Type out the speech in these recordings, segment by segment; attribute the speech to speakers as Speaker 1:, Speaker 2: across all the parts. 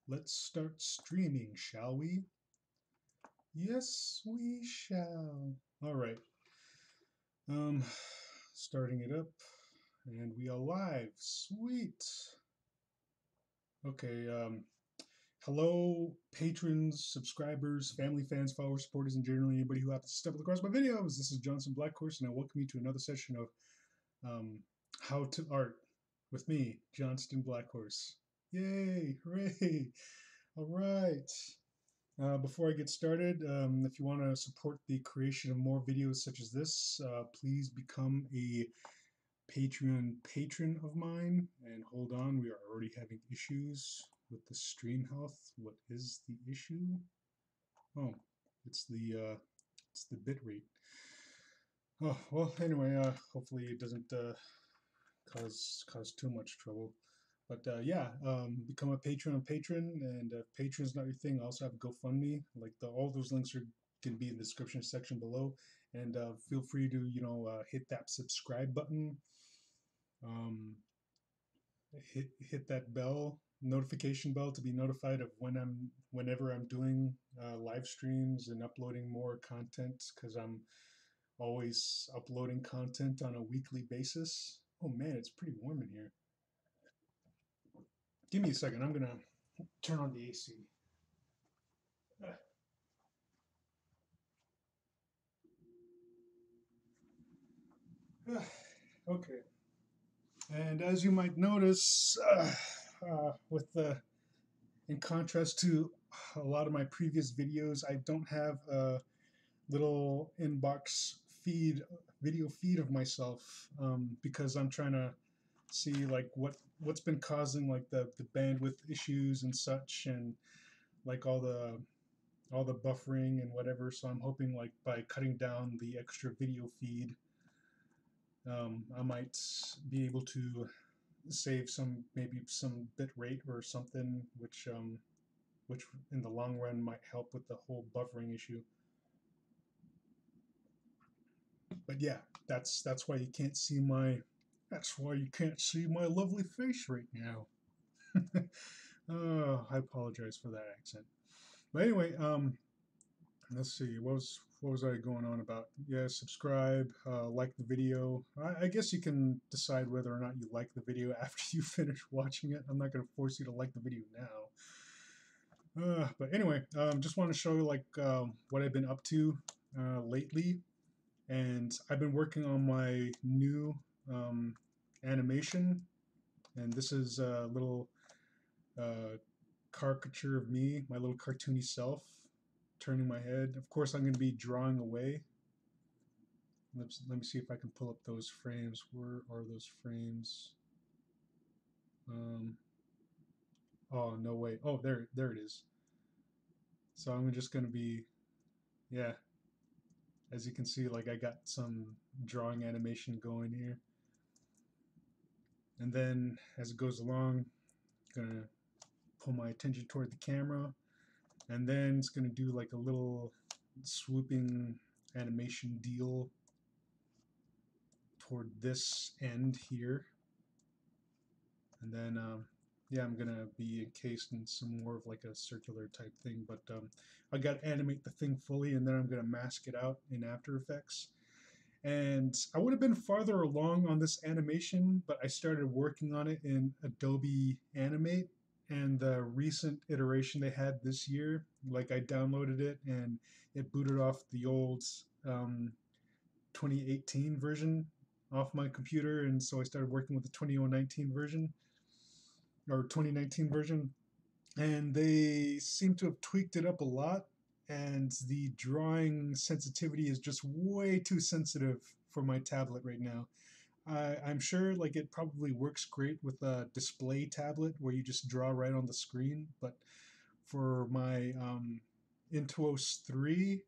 Speaker 1: Let's start streaming, shall we? Yes, we shall. All right. Um, Starting it up, and we are live. Sweet. Okay. Hello, patrons, subscribers, family, fans, followers, supporters, and generally anybody who happens to stumble across my videos. This is Johnston Blackhorse, and I welcome you to another session of How to Art with me, Johnston Blackhorse. Yay! Hooray! All right. Before I get started, if you want to support the creation of more videos such as this, please become a Patreon patron of mine. And hold on, we are already having issues with the stream health. What is the issue? Oh, it's the bit rate. Oh well, anyway, hopefully it doesn't cause too much trouble. But yeah, become a patron, and if patron's not your thing, I also have GoFundMe. Like all those links are can be in the description section below, and feel free to hit that subscribe button, um, hit that bell notification bell to be notified of whenever I'm doing live streams and uploading more content because I'm always uploading content on a weekly basis. Oh man, it's pretty warm in here. Give me a second. I'm gonna turn on the AC. Okay. And as you might notice, with the in contrast to a lot of my previous videos, I don't have a little inbox video feed of myself because I'm trying to see like what's been causing like the bandwidth issues and such, and like all the buffering and whatever. So I'm hoping like by cutting down the extra video feed, I might be able to save maybe some bit rate or something, which in the long run might help with the whole buffering issue. But yeah, that's why you can't see my lovely face right now. Oh, I apologize for that accent. But anyway, let's see. What was I going on about? Yeah, subscribe, like the video. I guess you can decide whether or not you like the video after you finish watching it. I'm not going to force you to like the video now. But anyway, just want to show you like what I've been up to lately, and I've been working on my new um, animation, and this is a little caricature of me, my little cartoony self, turning my head. Of course, I'm going to be drawing away. Let me see if I can pull up those frames. Where are those frames? Um, oh, no way. Oh, there it is. So I'm just going to be, yeah, as you can see, like I got some drawing animation going here. And then as it goes along, I'm going to pull my attention toward the camera. And then it's going to do like a little swooping animation deal toward this end here, and then yeah, I'm gonna be encased in some more of like a circular type thing, but I got to animate the thing fully, and then I'm gonna mask it out in After Effects. And I would have been farther along on this animation, but I started working on it in Adobe Animate, and the recent iteration they had this year, like I downloaded it and it booted off the old um, 2018 version off my computer, and so I started working with the 2019 version or 2019 version, and they seem to have tweaked it up a lot, and the drawing sensitivity is just way too sensitive for my tablet right now. I'm sure like it probably works great with a display tablet where you just draw right on the screen, but for my Intuos 3,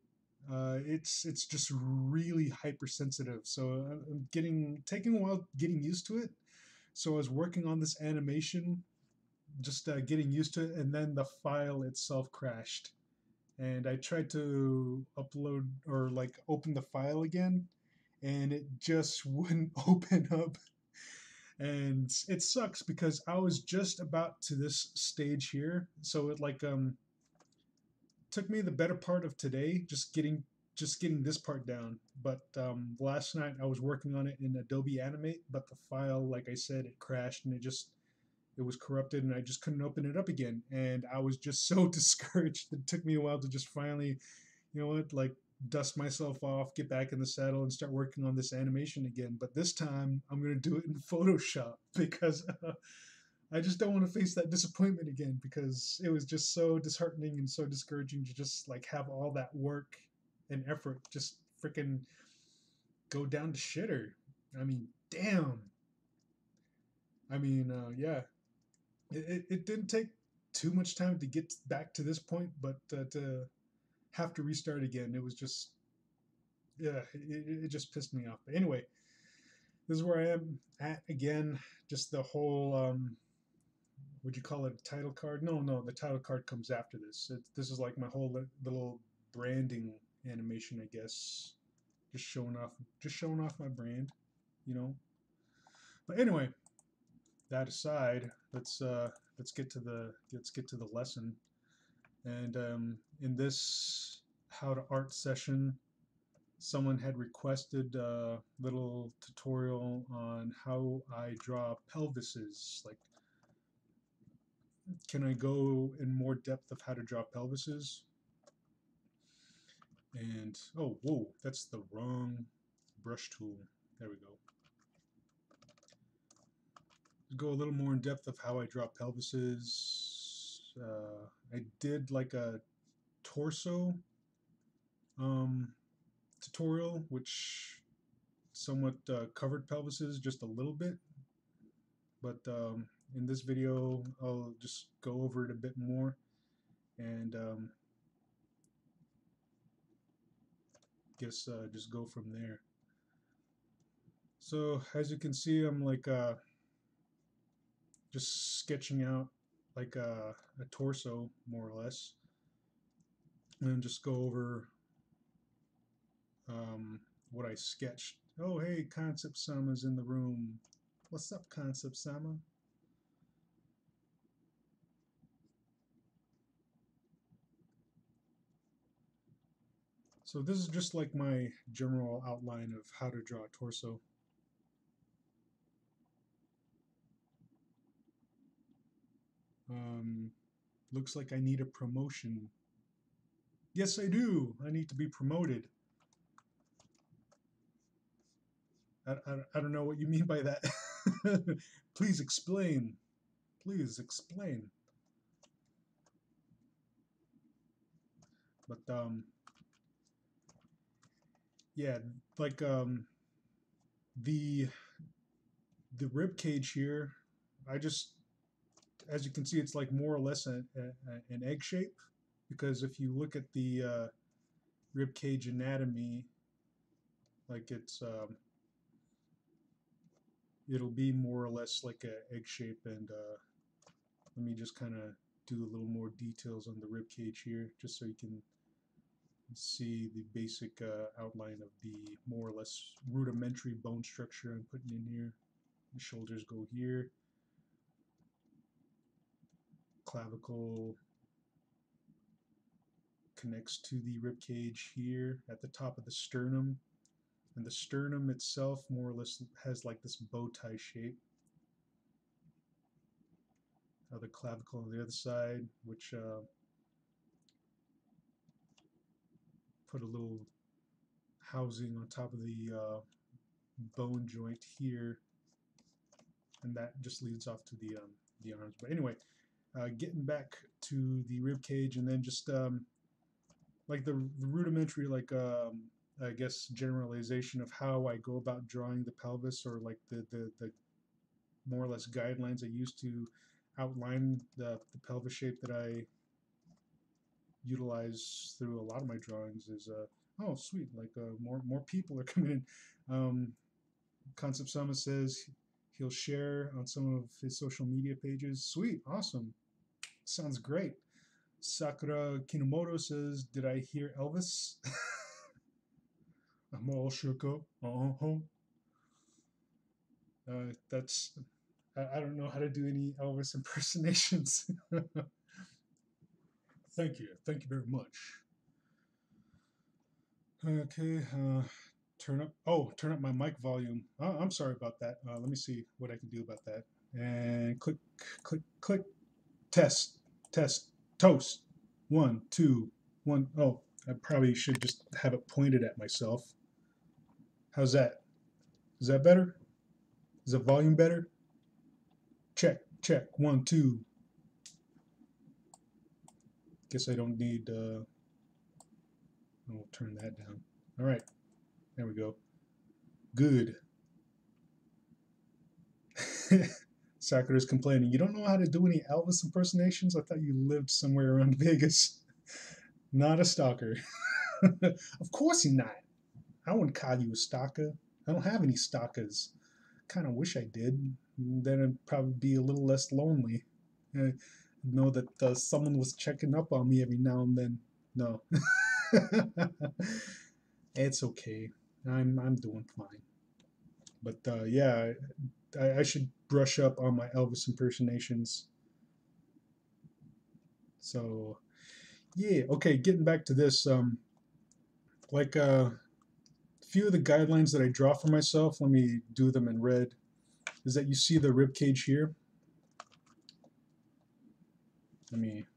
Speaker 1: it's just really hypersensitive. So I'm taking a while getting used to it. So I was working on this animation, just getting used to it, and then the file itself crashed. And I tried to upload or like open the file again, and it just wouldn't open up. And it sucks because I was just about to this stage here, so it like took me the better part of today just getting this part down. But last night I was working on it in Adobe Animate, but the file, like I said, it crashed and it was corrupted, and I just couldn't open it up again. And I was just so discouraged. It took me a while to just finally, you know what, like dust myself off, get back in the saddle, and start working on this animation again. But this time I'm gonna do it in Photoshop because I just don't want to face that disappointment again, because it was just so disheartening and so discouraging to just like have all that work and effort just freaking go down to shitter. I mean, damn. I mean, yeah, it didn't take too much time to get back to this point, but to have to restart again, it was just, yeah, it just pissed me off. But anyway, this is where I am at again. Just the whole, would you call it a title card? No, no, the title card comes after this. This is like my whole little branding animation, I guess. Just showing off my brand, you know. But anyway, that aside, let's get to the lesson. And in this how to art session, someone had requested a little tutorial on how I draw pelvises. Like, can I go in more depth of how to draw pelvises? And oh, whoa, that's the wrong brush tool. There we go. Go a little more in depth of how I draw pelvises. I did like a torso tutorial, which somewhat covered pelvises just a little bit, but in this video I'll just go over it a bit more, and guess just go from there. So as you can see, I'm like just sketching out like a torso, more or less, and then just go over what I sketched. Oh, hey, Concept Sama's in the room. What's up, Concept Sama? So this is just like my general outline of how to draw a torso. Looks like I need a promotion. Yes, I do. I need to be promoted. I don't know what you mean by that. Please explain. Please explain. But yeah, like the rib cage here, I just, as you can see, it's like more or less an egg shape, because if you look at the rib cage anatomy, like it'll be more or less like an egg shape. And let me just kind of do a little more details on the rib cage here, just so you can see the basic outline of the more or less rudimentary bone structure I'm putting in here. The shoulders go here, clavicle connects to the rib cage here at the top of the sternum, and the sternum itself more or less has like this bow tie shape. The clavicle on the other side, which put a little housing on top of the bone joint here, and that just leads off to the arms. But anyway, getting back to the rib cage, and then just like the rudimentary, like I guess generalization of how I go about drawing the pelvis, or like the more or less guidelines I use to outline the pelvis shape that I utilize through a lot of my drawings is oh sweet, like more people are coming in. Concept Sama says he'll share on some of his social media pages. Sweet, awesome, sounds great. Sakura Kinomoto says, did I hear Elvis? I'm all shook up. That's I don't know how to do any Elvis impersonations. Thank you very much. Okay, turn up my mic volume. Oh, I'm sorry about that. Let me see what I can do about that. And click, test, test, toast. One, two, one. Oh, I probably should just have it pointed at myself. How's that? Is that better? Is the volume better? Check, check. One, two. Guess I don't need. I'll turn that down. All right, there we go. Good. Sakura's complaining. You don't know how to do any Elvis impersonations? I thought you lived somewhere around Vegas. Not a stalker. Of course you're not. I wouldn't call you a stalker. I don't have any stalkers. Kind of wish I did. Then I'd probably be a little less lonely. I know that someone was checking up on me every now and then. No. It's okay. I'm doing fine. But yeah, I should brush up on my Elvis impersonations. So yeah, okay. Getting back to this, like a few of the guidelines that I draw for myself. Let me do them in red. Is that you see the rib cage here? Let me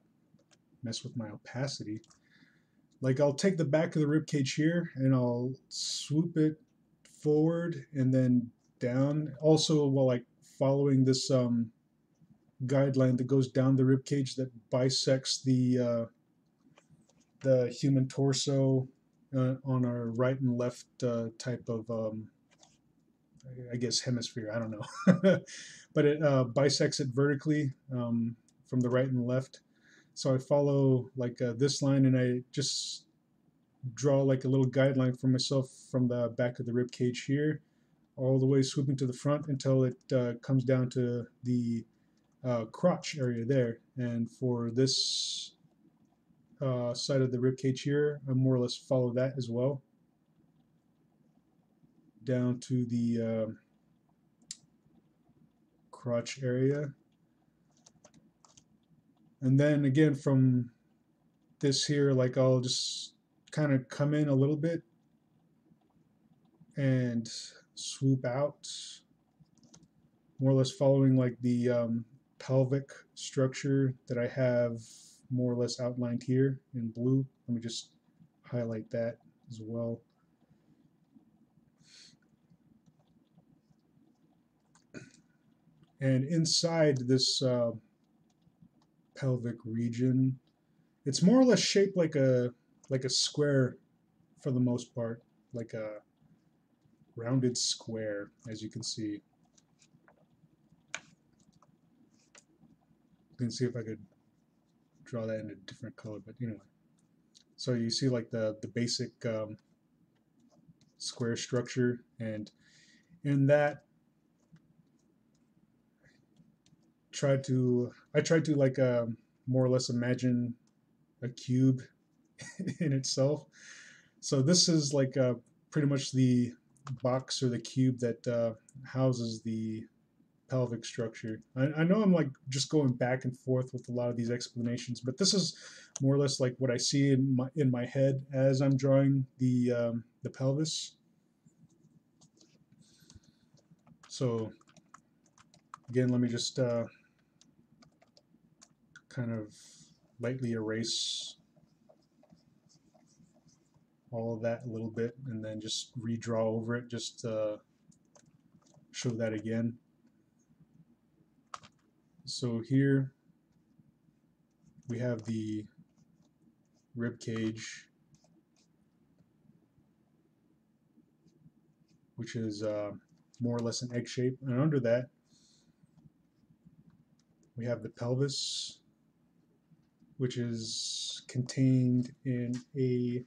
Speaker 1: mess with my opacity. Like I'll take the back of the rib cage here and I'll swoop it forward and then down. Also, while like following this guideline that goes down the rib cage that bisects the human torso on our right and left type of I guess hemisphere. I don't know, but it bisects it vertically from the right and left. So I follow like this line, and I just draw like a little guideline for myself from the back of the rib cage here, all the way swooping to the front until it comes down to the crotch area there. And for this side of the rib cage here, I more or less follow that as well, down to the crotch area. And then again from this here, like I'll just kind of come in a little bit and swoop out, more or less following like the pelvic structure that I have more or less outlined here in blue. Let me just highlight that as well. And inside this pelvic region, it's more or less shaped like a square for the most part, like a rounded square, as you can see. You can see if I could draw that in a different color, but anyway. So you see like the basic square structure, and in that I tried to like more or less imagine a cube in itself. So this is like pretty much the box or the cube that houses the pelvic structure. I know I'm like just going back and forth with a lot of these explanations, but this is more or less like what I see in my head as I'm drawing the pelvis. So again, let me just kind of lightly erase all of that a little bit and then just redraw over it just to show that again. So here we have the rib cage, which is more or less an egg shape, and under that we have the pelvis, which is contained in a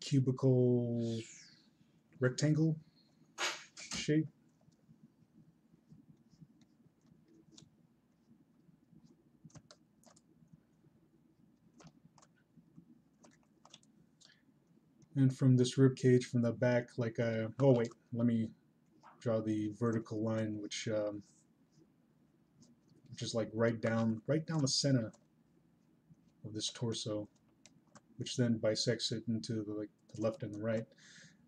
Speaker 1: cubical rectangle shape. And from this rib cage from the back, like oh wait, let me draw the vertical line, which is like right down the center of this torso, which then bisects it into the left and the right.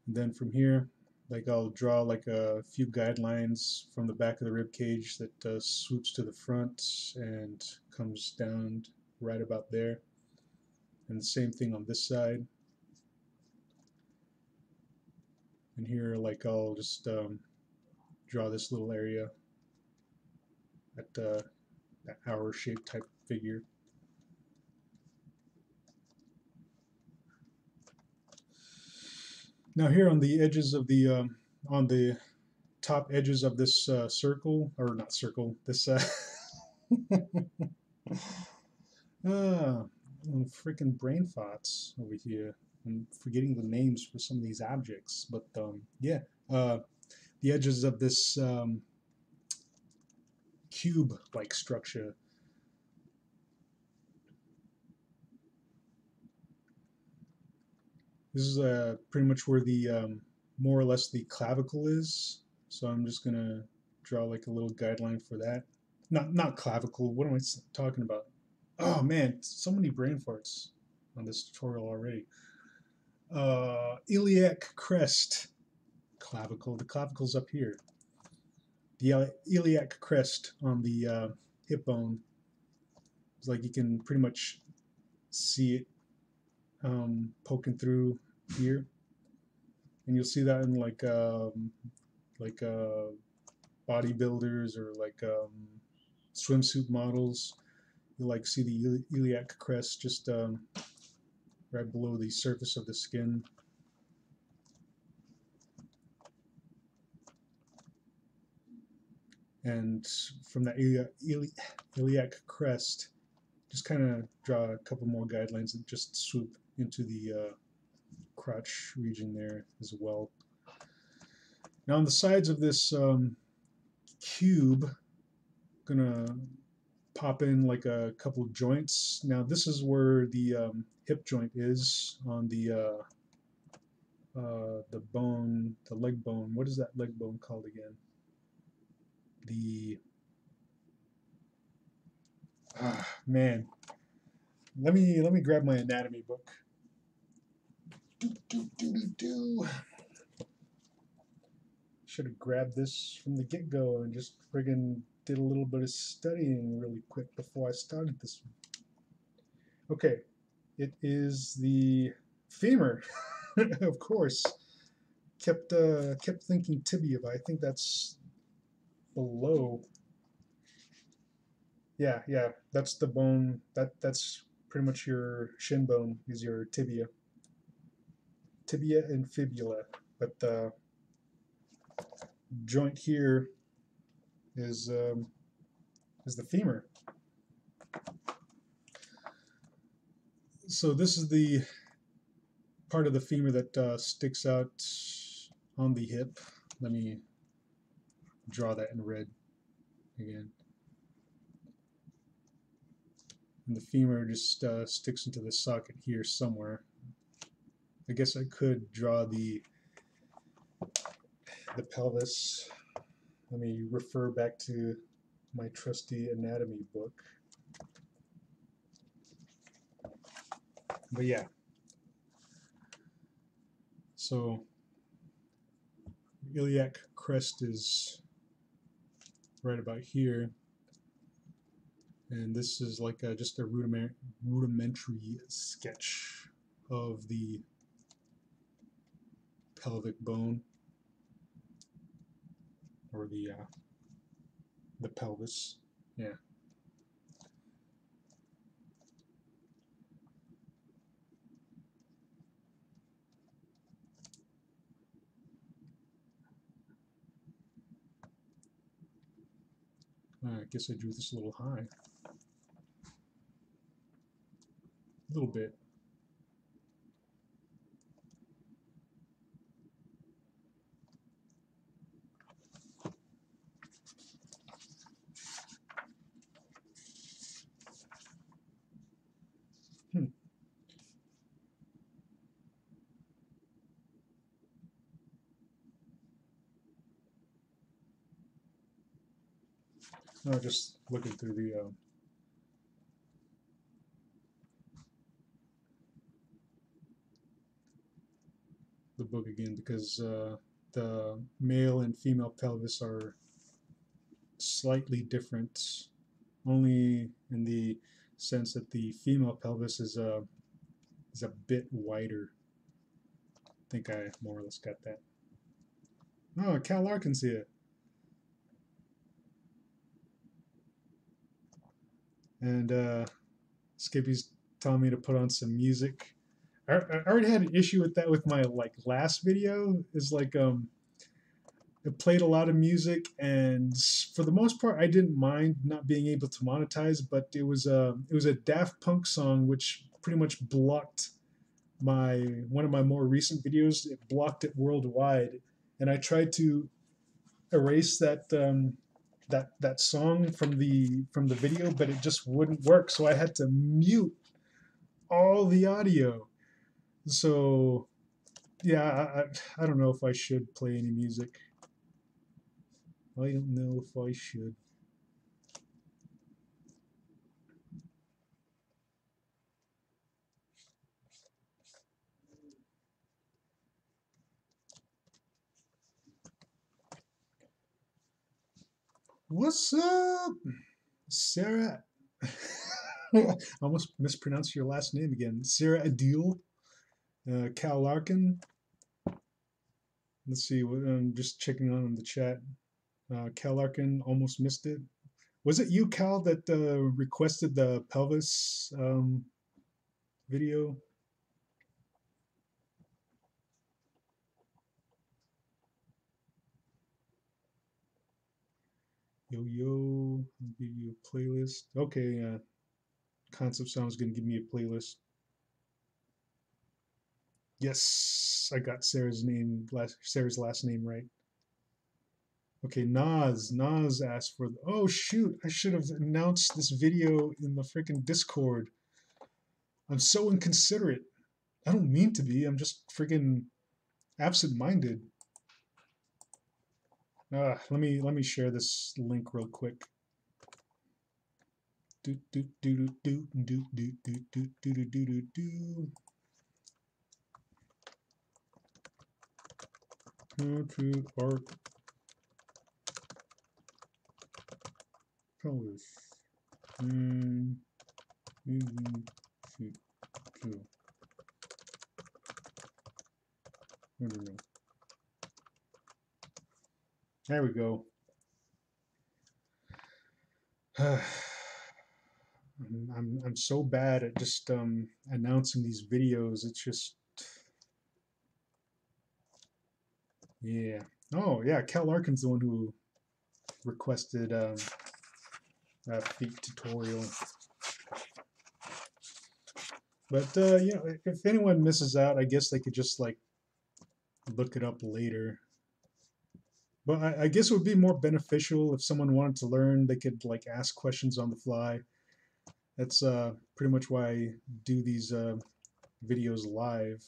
Speaker 1: And then from here, like I'll draw like a few guidelines from the back of the rib cage that swoops to the front and comes down right about there. And the same thing on this side. And here, like I'll just draw this little area at that hour-shaped type figure. Now here on the edges of the on the top edges of this circle, or not circle, this freaking brain farts over here. I'm forgetting the names for some of these objects, but yeah, the edges of this cube-like structure. This is pretty much where the more or less the clavicle is. So I'm just gonna draw like a little guideline for that. Not clavicle. What am I talking about? Oh man, so many brain farts on this tutorial already. Iliac crest, clavicle. The clavicle's up here. The iliac crest on the hip bone. It's like you can pretty much see it poking through here, and you'll see that in like bodybuilders or like swimsuit models. You like see the iliac crest just right below the surface of the skin. And from that iliac crest, just kind of draw a couple more guidelines that just swoop into the crotch region there as well. Now on the sides of this cube, I'm gonna pop in like a couple joints. Now this is where the hip joint is on the bone, the leg bone. What is that leg bone called again? Man, let me grab my anatomy book. Should have grabbed this from the get-go and just friggin' did a little bit of studying really quick before I started this one. Okay, it is the femur, of course. Kept thinking tibia, but I think that's below. Yeah, that's the bone. That's pretty much your shin bone is your tibia. Tibia and fibula, but the joint here is the femur. So this is the part of the femur that sticks out on the hip. Let me draw that in red again. And the femur just sticks into the socket here somewhere. I guess I could draw the pelvis. Let me refer back to my trusty anatomy book. But yeah, so iliac crest is right about here, and this is like just a rudimentary sketch of the pelvic bone, or the pelvis. Yeah. I guess I drew this a little high. A little bit. No, just looking through the book again because the male and female pelvis are slightly different, only in the sense that the female pelvis is a bit wider. I think I more or less got that. Oh, Cal Larkin's here. And Skippy's telling me to put on some music. I already had an issue with that with my like last video. Is like it played a lot of music, and for the most part, I didn't mind not being able to monetize. But it was a Daft Punk song which pretty much blocked my one of my more recent videos. It blocked it worldwide, and I tried to erase that song from the video, but it just wouldn't work. So I had to mute all the audio. So yeah, I don't know if I should play any music. I don't know if I should. What's up, Sarah? I almost mispronounced your last name again. Sarah Adil, Cal Larkin. Let's see. I'm just checking on in the chat. Cal Larkin almost missed it. Was it you, Cal, that requested the pelvis video? Yo, I'll give you a playlist. Okay, Concept Sound's gonna give me a playlist. Yes, I got Sarah's last name right. Okay, Nas asked for. Oh shoot! I should have announced this video in the freaking Discord. I'm so inconsiderate. I don't mean to be. I'm just freaking absent-minded. Let me share this link real quick. Do do do do do do do do do do do do do. To art colors and moving shoot to I don't know. There we go. I'm so bad at just announcing these videos. It's just yeah. Oh yeah, Cal Larkin's the one who requested a feet tutorial. But you know, if anyone misses out, I guess they could just like look it up later. But I guess it would be more beneficial if someone wanted to learn, they could like ask questions on the fly. That's pretty much why I do these videos live.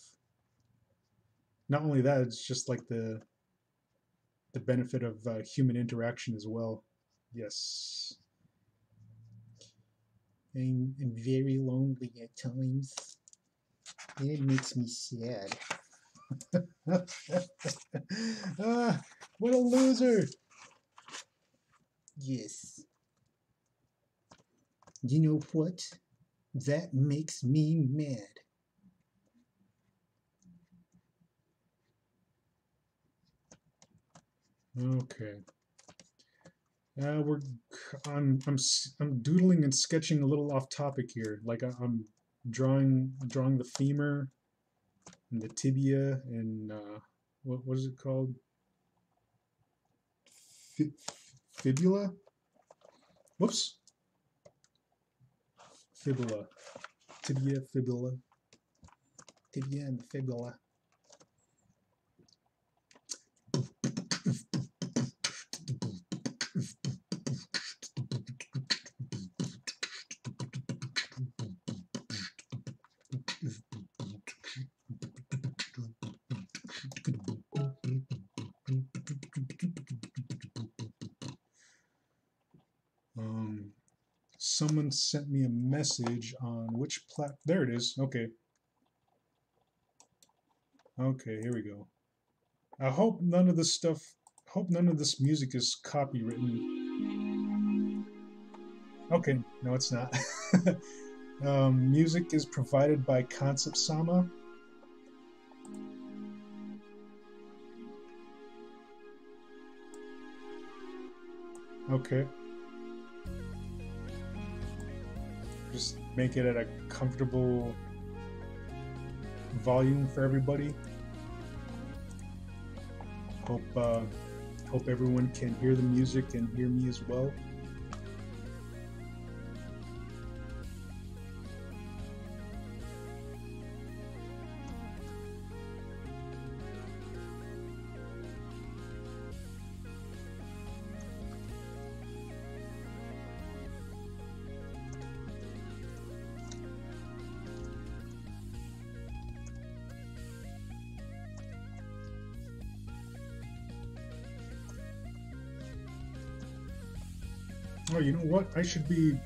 Speaker 1: Not only that, it's just like the benefit of human interaction as well. Yes. I'm very lonely at times. And it makes me sad. What a loser! Yes. You know what? That makes me mad. Okay. I'm doodling and sketching a little off topic here. Like I'm drawing the femur and the tibia and what is it called? Fibula? Whoops. Fibula. Tibia, fibula. Tibia and fibula. someone sent me a message on which there it is. Okay. Okay, here we go. I hope none of this music is copywritten. Okay, no, it's not. Music is provided by Concept Sama. Okay. Just make it at a comfortable volume for everybody. Hope everyone can hear the music and hear me as well. Oh, you know what? I should be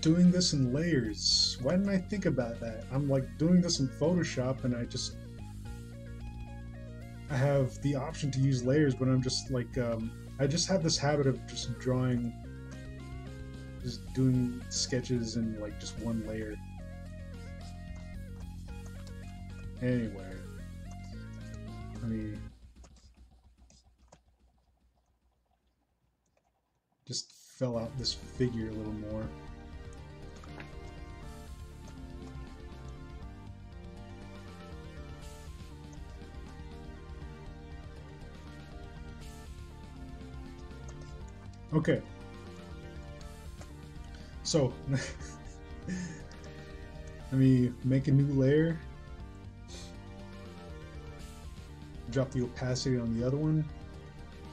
Speaker 1: doing this in layers. Why didn't I think about that? I'm like doing this in Photoshop and I have the option to use layers, but I'm just like, I just have this habit of just doing sketches in like just one layer. Anyway, let me just fill out this figure a little more. Okay, so let me make a new layer, drop the opacity on the other one,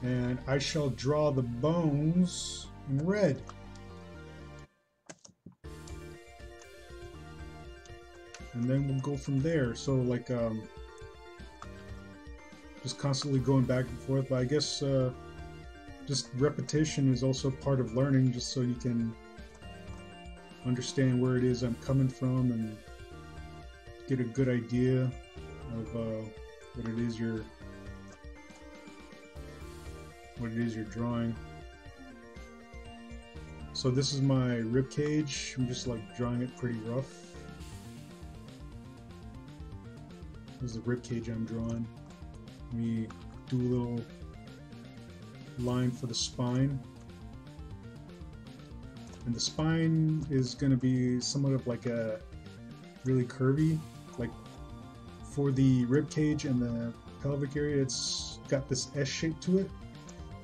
Speaker 1: and I shall draw the bones in red. And then we'll go from there. So like just constantly going back and forth, but I guess just repetition is also part of learning, just so you can understand where it is I'm coming from and get a good idea of what it is you're drawing. So this is my rib cage. I'm just like drawing it pretty rough. This is the rib cage I'm drawing. Let me do a little line for the spine. And the spine is going to be somewhat of like a really curvy, like for the rib cage and the pelvic area, it's got this S shape to it.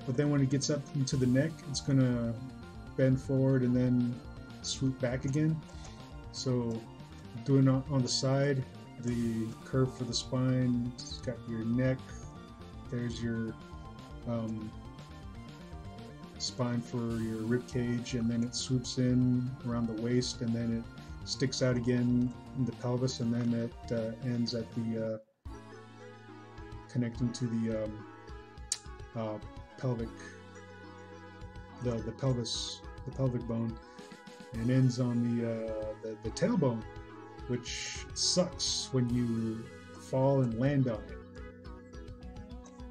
Speaker 1: But then when it gets up into the neck, it's going to bend forward and then swoop back again. So doing it on the side, the curve for the spine, it's got your neck, there's your spine for your rib cage, and then it swoops in around the waist, and then it sticks out again in the pelvis, and then it ends at the connecting to the pelvic, the pelvic bone, and ends on the tailbone, which sucks when you fall and land on it.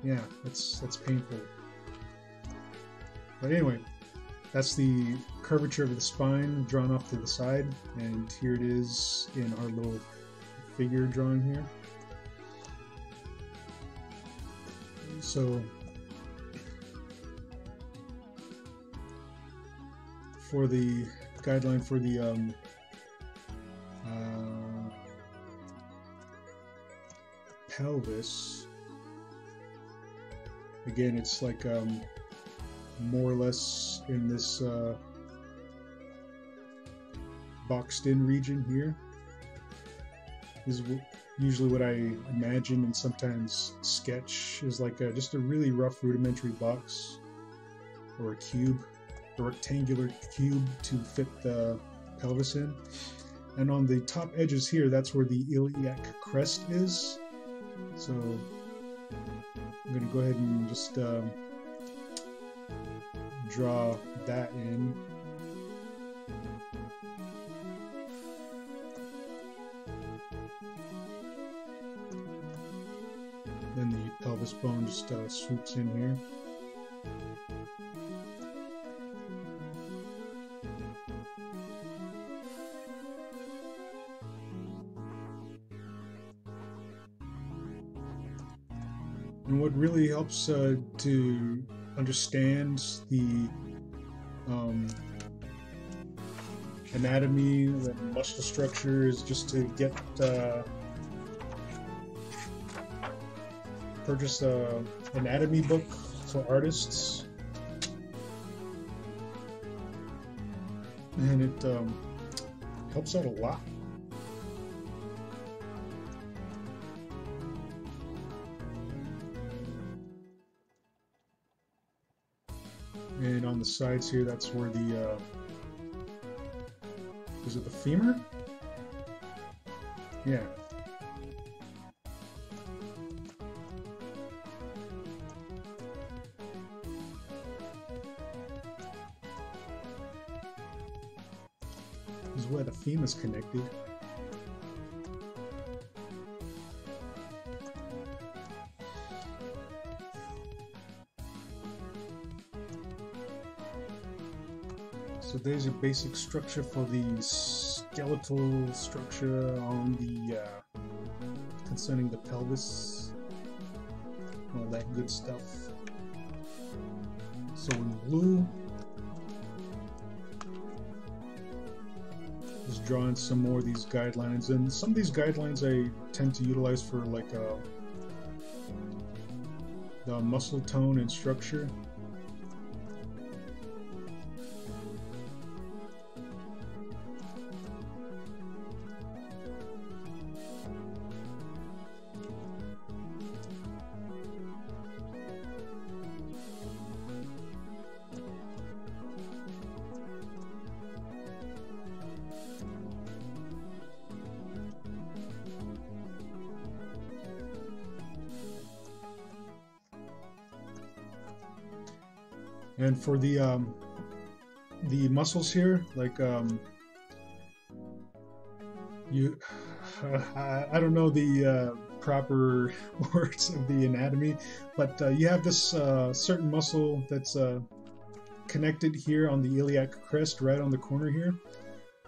Speaker 1: Yeah, that's painful. But anyway, that's the curvature of the spine drawn off to the side, and here it is in our little figure drawing here. So for the guideline for the pelvis, again, it's like more or less in this boxed in region here. This is usually what I imagine and sometimes sketch is like just a really rough rudimentary box or a cube, a rectangular cube to fit the pelvis in. And on the top edges here, that's where the iliac crest is. So I'm going to go ahead and just draw that in. Then the pelvis bone just swoops in here. And what really helps to understand the anatomy and muscle structure is just to get purchase a anatomy book for artists, and it helps out a lot. And on the sides here, that's where the is it the femur? Yeah. This is where the femur is connected. So there's a basic structure for the skeletal structure on the concerning the pelvis, all that good stuff. So in blue, just drawing some more of these guidelines, and some of these guidelines I tend to utilize for like the muscle tone and structure. And for the muscles here, like I don't know the proper words of the anatomy, but you have this certain muscle that's connected here on the iliac crest, right on the corner here,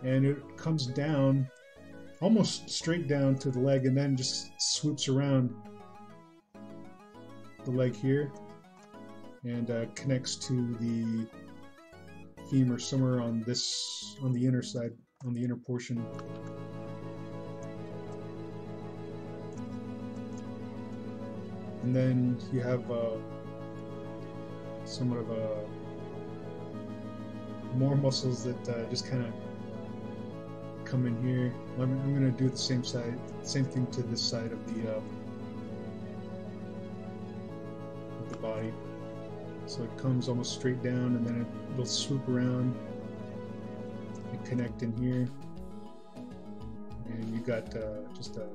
Speaker 1: and it comes down almost straight down to the leg, and then just swoops around the leg here, and connects to the femur somewhere on the inner side, on the inner portion. And then you have somewhat of more muscles that just kind of come in here. I'm going to do the same thing to this side of the body. So it comes almost straight down, and then it'll swoop around and connect in here, and you got just a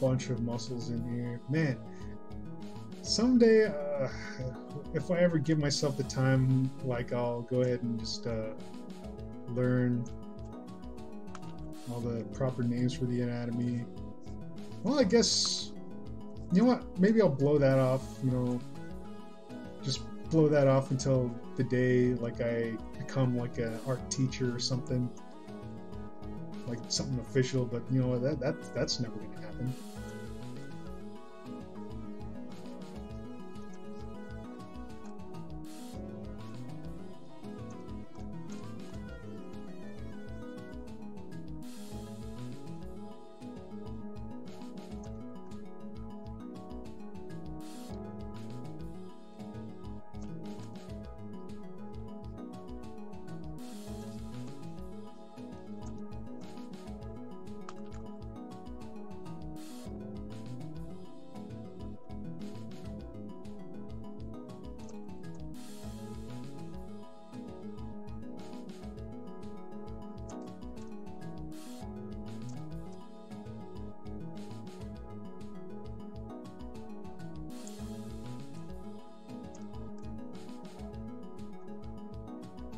Speaker 1: bunch of muscles in here. Man, someday if I ever give myself the time, like, I'll go ahead and just learn all the proper names for the anatomy. Well, I guess, you know what, maybe I'll blow that off, you know, just blow that off until the day like I become like an art teacher or something, like something official. But you know, that's never going to happen.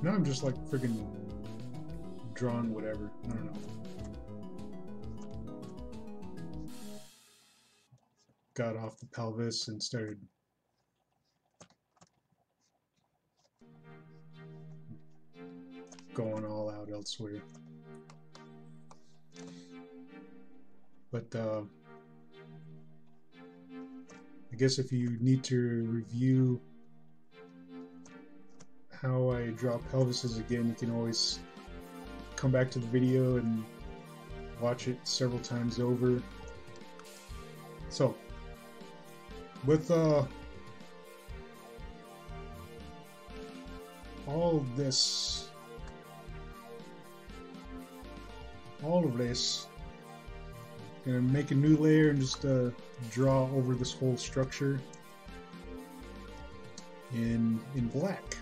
Speaker 1: Now I'm just like friggin' drawing whatever. I don't know. got off the pelvis and started going all out elsewhere. But I guess if you need to review how I draw pelvises again, you can always come back to the video and watch it several times over. So, with all of this, gonna make a new layer and just draw over this whole structure in black.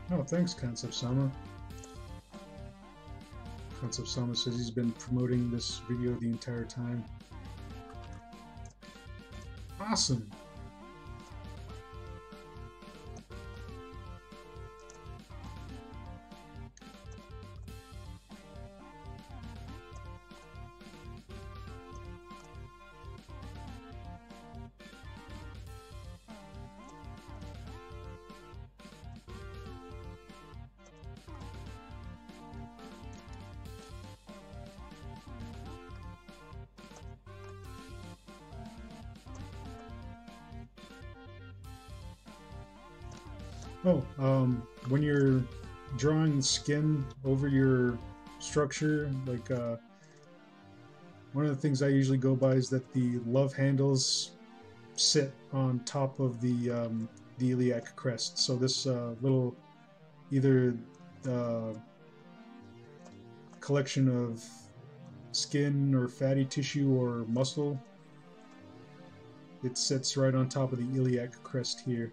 Speaker 1: Oh, thanks, Concept Sama. Concept Sama says he's been promoting this video the entire time. Awesome! Oh, when you're drawing skin over your structure, like one of the things I usually go by is that the love handles sit on top of the iliac crest. So this little either collection of skin or fatty tissue or muscle, it sits right on top of the iliac crest here.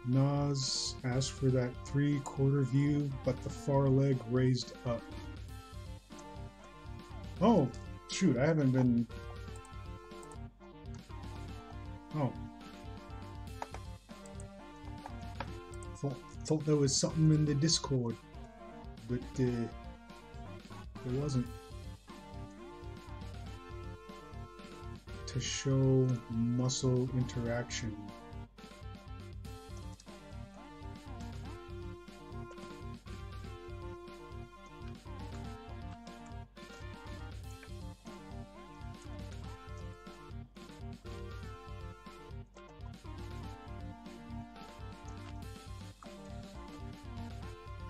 Speaker 1: Nas asked for that 3/4 view, but the far leg raised up. Oh, shoot, I haven't been... Oh. Thought there was something in the Discord, but It wasn't. To show muscle interaction.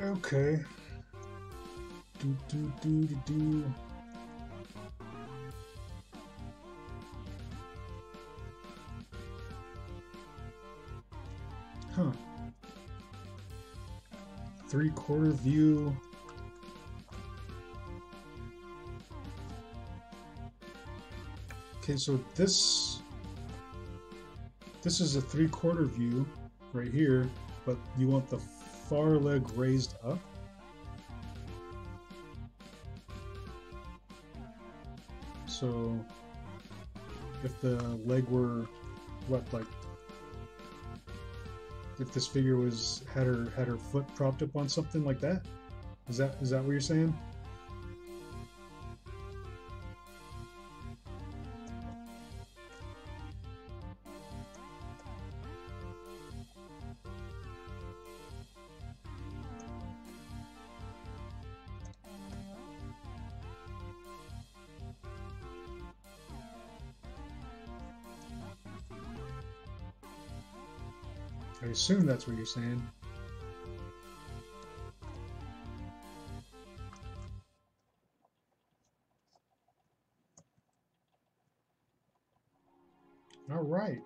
Speaker 1: Okay. Do. Huh. 3/4 view. Okay, so this is a 3/4 view right here, but you want the far leg raised up. So if the leg were what, like if this figure had her foot propped up on something like that? Is that what you're saying? I assume that's what you're saying. All right.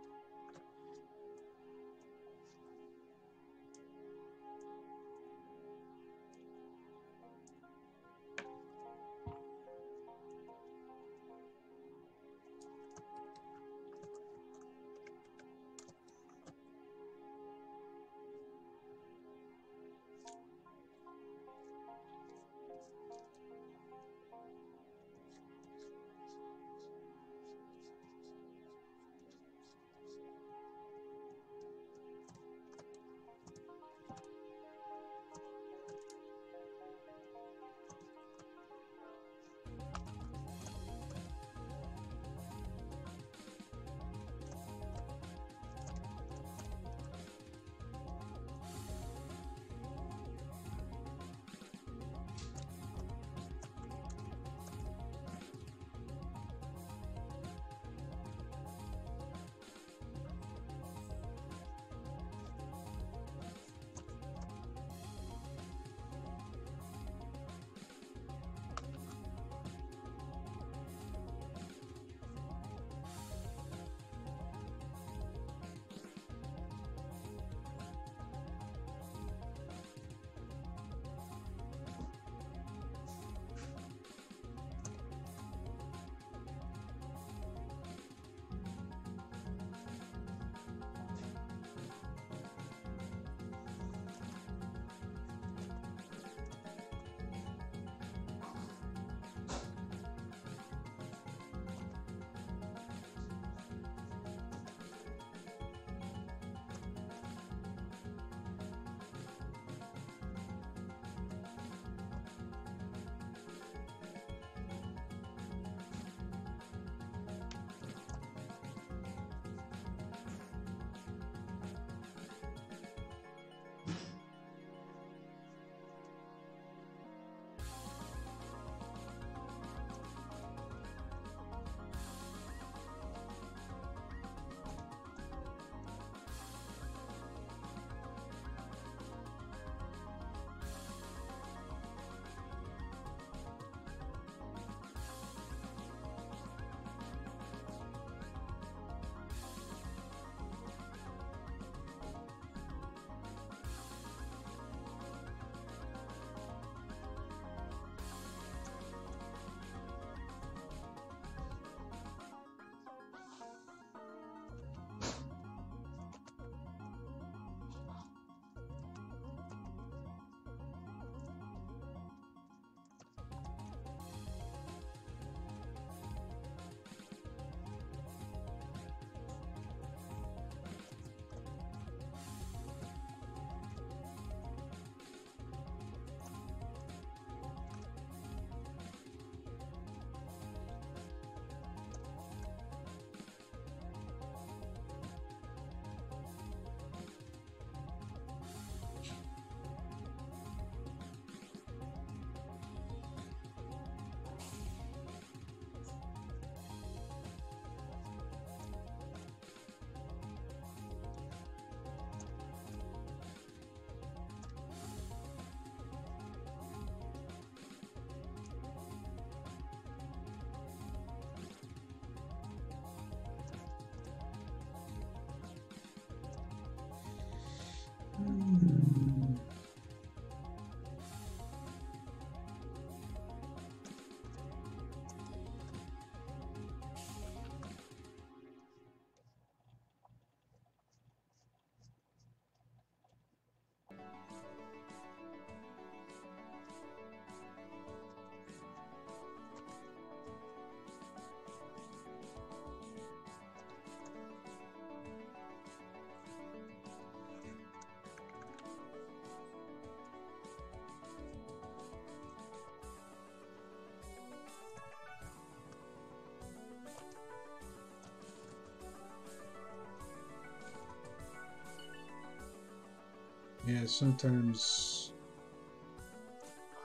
Speaker 1: Yeah, sometimes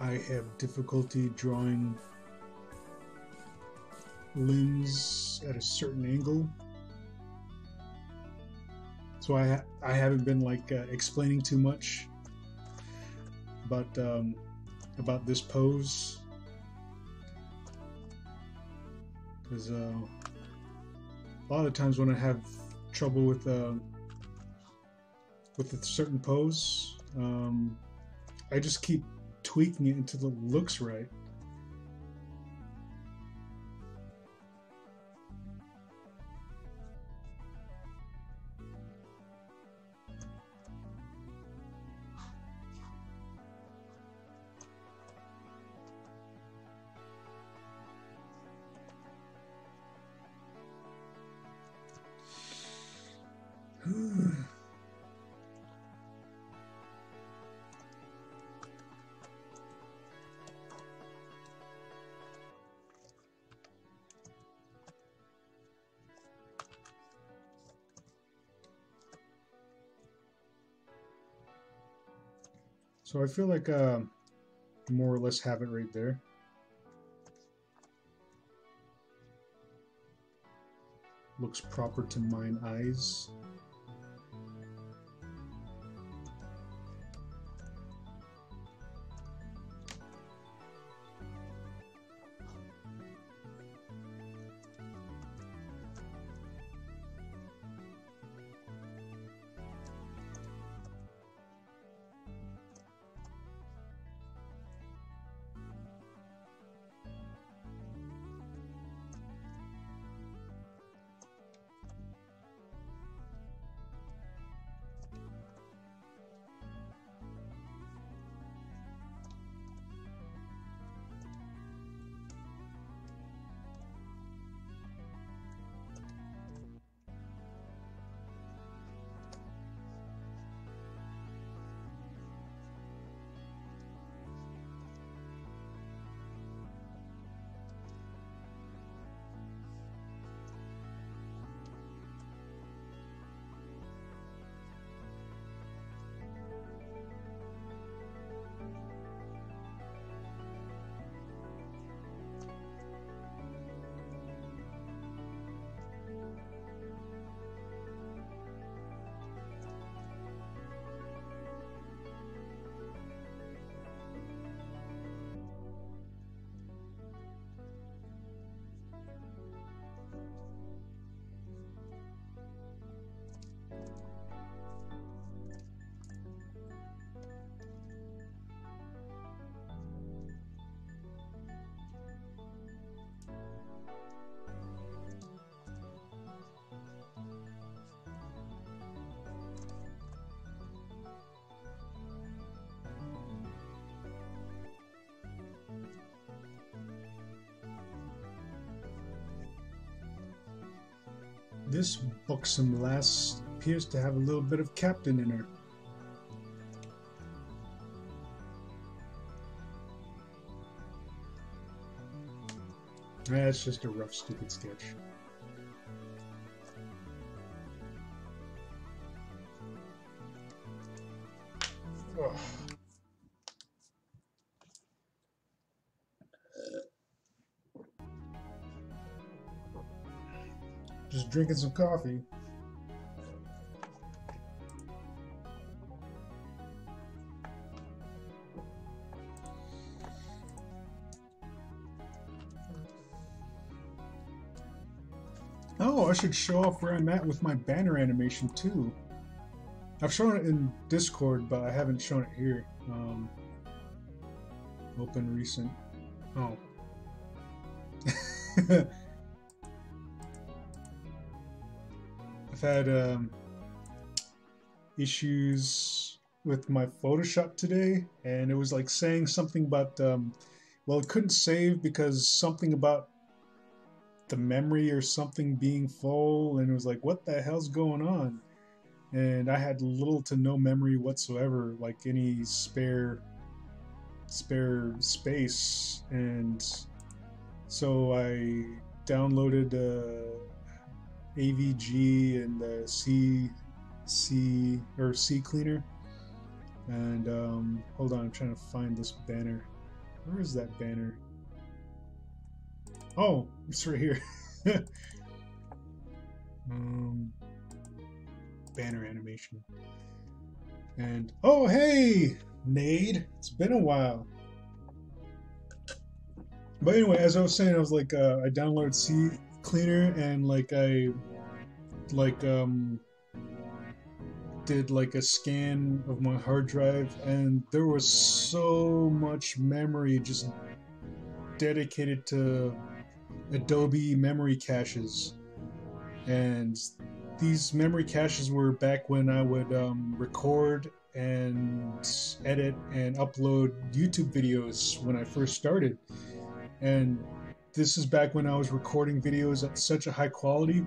Speaker 1: I have difficulty drawing limbs at a certain angle. So I haven't been like explaining too much about this pose, because a lot of times when I have trouble with a certain pose, I just keep tweaking it until it looks right. So I feel like more or less have it right there. Looks proper to mine eyes. This buxom lass appears to have a little bit of captain in her. That's just a rough, stupid sketch. Ugh. Just drinking some coffee. Oh, I should show off where I'm at with my banner animation too. I've shown it in Discord, but I haven't shown it here. Open recent. Oh. I've had issues with my Photoshop today, and it was like saying something about, well, it couldn't save because something about the memory or something being full, and it was like, what the hell's going on? And I had little to no memory whatsoever, like any spare space, and so I downloaded AVG and C cleaner, And hold on, I'm trying to find this banner. Where is that banner? Oh, it's right here. um, banner animation. And oh, hey, Nade, it's been a while. But anyway, as I was saying, I was like, I downloaded C Cleaner and like I like did like a scan of my hard drive, and there was so much memory just dedicated to Adobe memory caches. And these memory caches were back when I would record and edit and upload YouTube videos when I first started. And this is back when I was recording videos at such a high quality,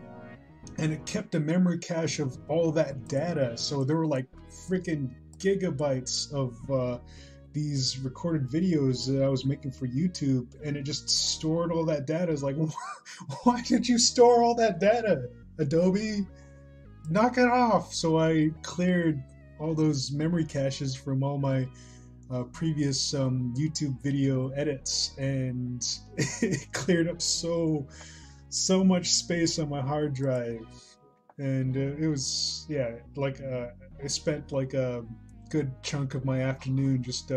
Speaker 1: and it kept a memory cache of all that data. So there were like freaking gigabytes of these recorded videos that I was making for YouTube, and it just stored all that data. It's like, why did you store all that data, Adobe? Knock it off. So I cleared all those memory caches from all my previous YouTube video edits, and it cleared up so much space on my hard drive. And it was, yeah, like I spent like a good chunk of my afternoon just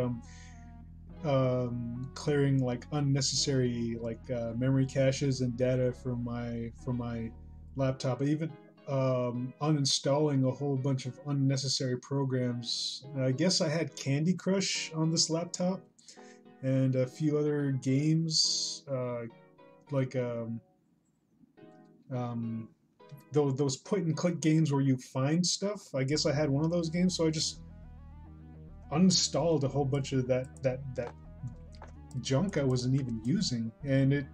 Speaker 1: clearing like unnecessary like memory caches and data from my laptop. I even uninstalling a whole bunch of unnecessary programs. I guess I had Candy Crush on this laptop and a few other games like um, those point and click games where you find stuff. I guess I had one of those games, so I just uninstalled a whole bunch of that junk I wasn't even using, and it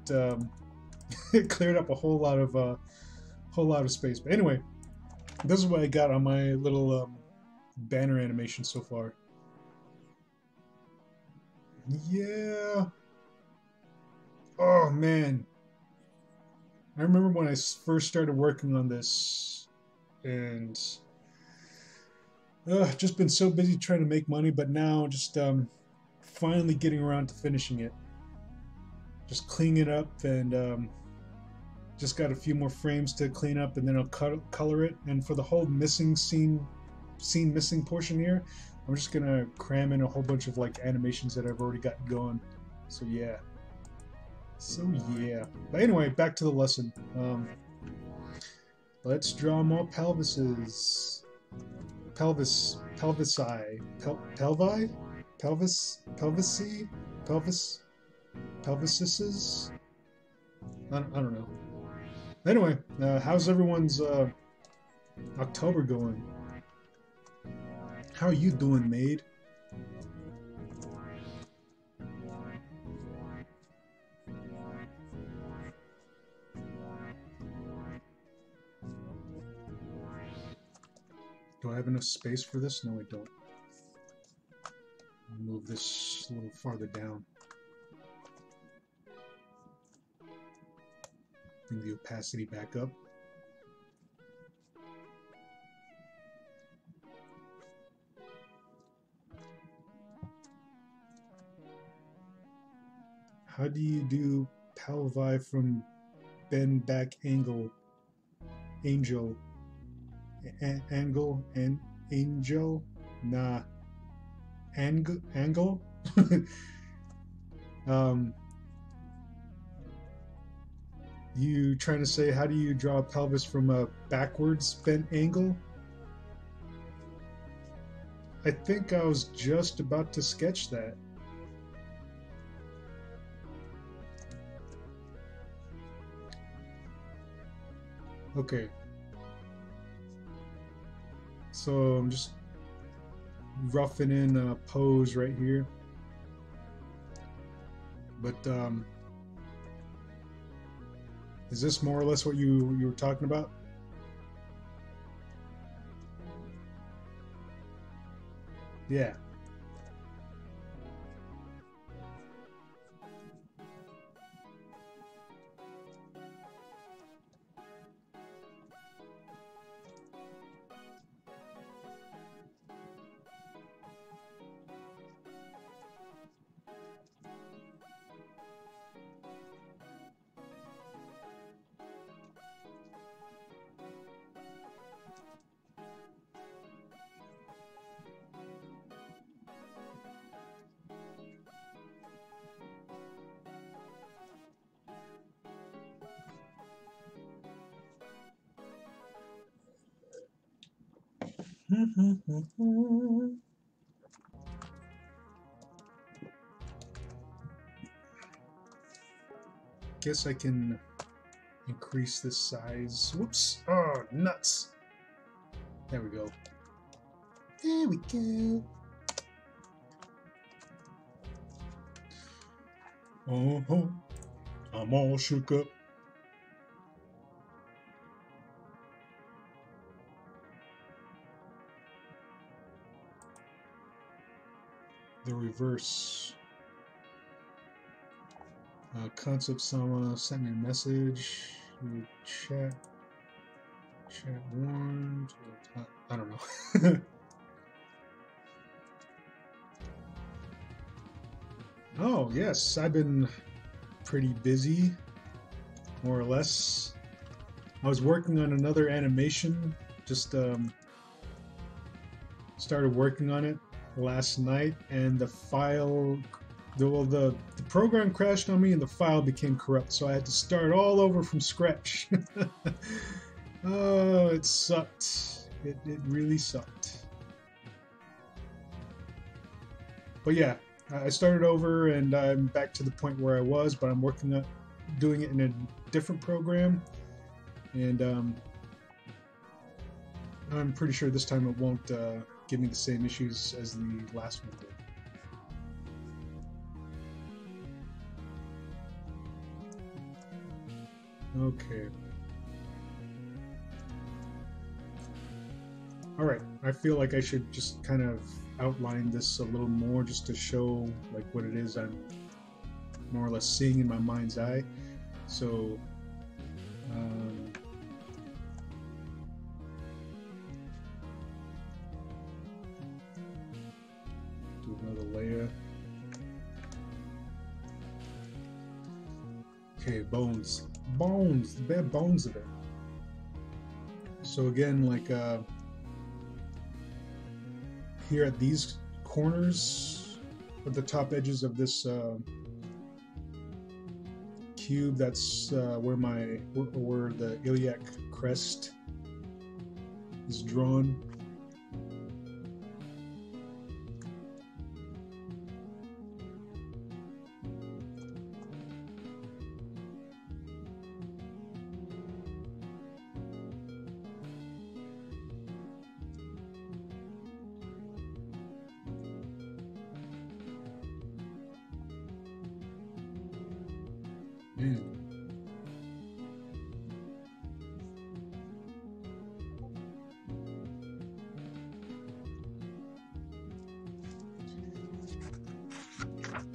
Speaker 1: it cleared up a whole lot of space. But anyway, this is what I got on my little banner animation so far. Yeah. Oh man, I remember when I first started working on this, and just been so busy trying to make money, but now just finally getting around to finishing it. Just cleaning it up, and just got a few more frames to clean up, and then I'll color it. And for the whole missing scene missing portion here, I'm just gonna cram in a whole bunch of like animations that I've already got going. So yeah. But anyway, back to the lesson. Let's draw more pelvises. Pelvis, pelvisi, pelvi, pelvisi, pelvisises. I don't know. Anyway, how's everyone's October going? How are you doing, maid? Do I have enough space for this? No, I don't. I'll move this a little farther down. Bring the opacity back up. How do you do pelvi from bend back angle? Angel. Angle and angel? Nah. Angle? You trying to say how do you draw a pelvis from a backwards bent angle? I think I was just about to sketch that. Okay. So I'm just roughing in a pose right here. But is this more or less what you were talking about? Yeah. Guess I can increase the size. Whoops. Oh, nuts. There we go. There we go. Oh, I'm all shook up. The reverse. Concept Sama sent me a message. Chat warned. I don't know. Oh, yes, I've been pretty busy, more or less. I was working on another animation, just started working on it last night, and the file, the program crashed on me and the file became corrupt, so I had to start all over from scratch. Oh, it sucked. It really sucked. But yeah, I started over and I'm back to the point where I was, but I'm working on doing it in a different program, and I'm pretty sure this time it won't give me the same issues as the last one did. Okay. Alright, I feel like I should just kind of outline this a little more just to show like what it is I'm more or less seeing in my mind's eye. So do another layer. Okay, bones, the bare bones of it. So again, like here at these corners of the top edges of this cube, that's where the iliac crest is drawn. Man.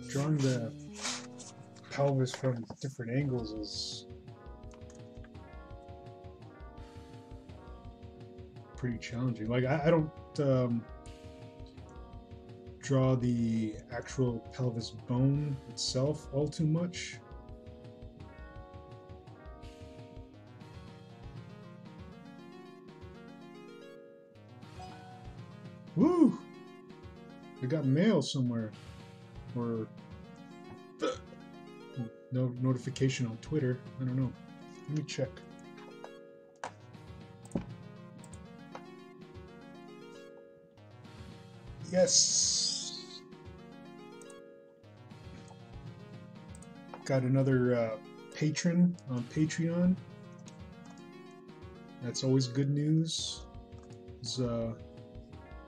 Speaker 1: Drawing the pelvis from different angles is pretty challenging. Like I don't draw the actual pelvis bone itself all too much. Woo! I got mail somewhere, or no notification on Twitter. I don't know. Let me check. Yes! Got another patron on Patreon. That's always good news. It's,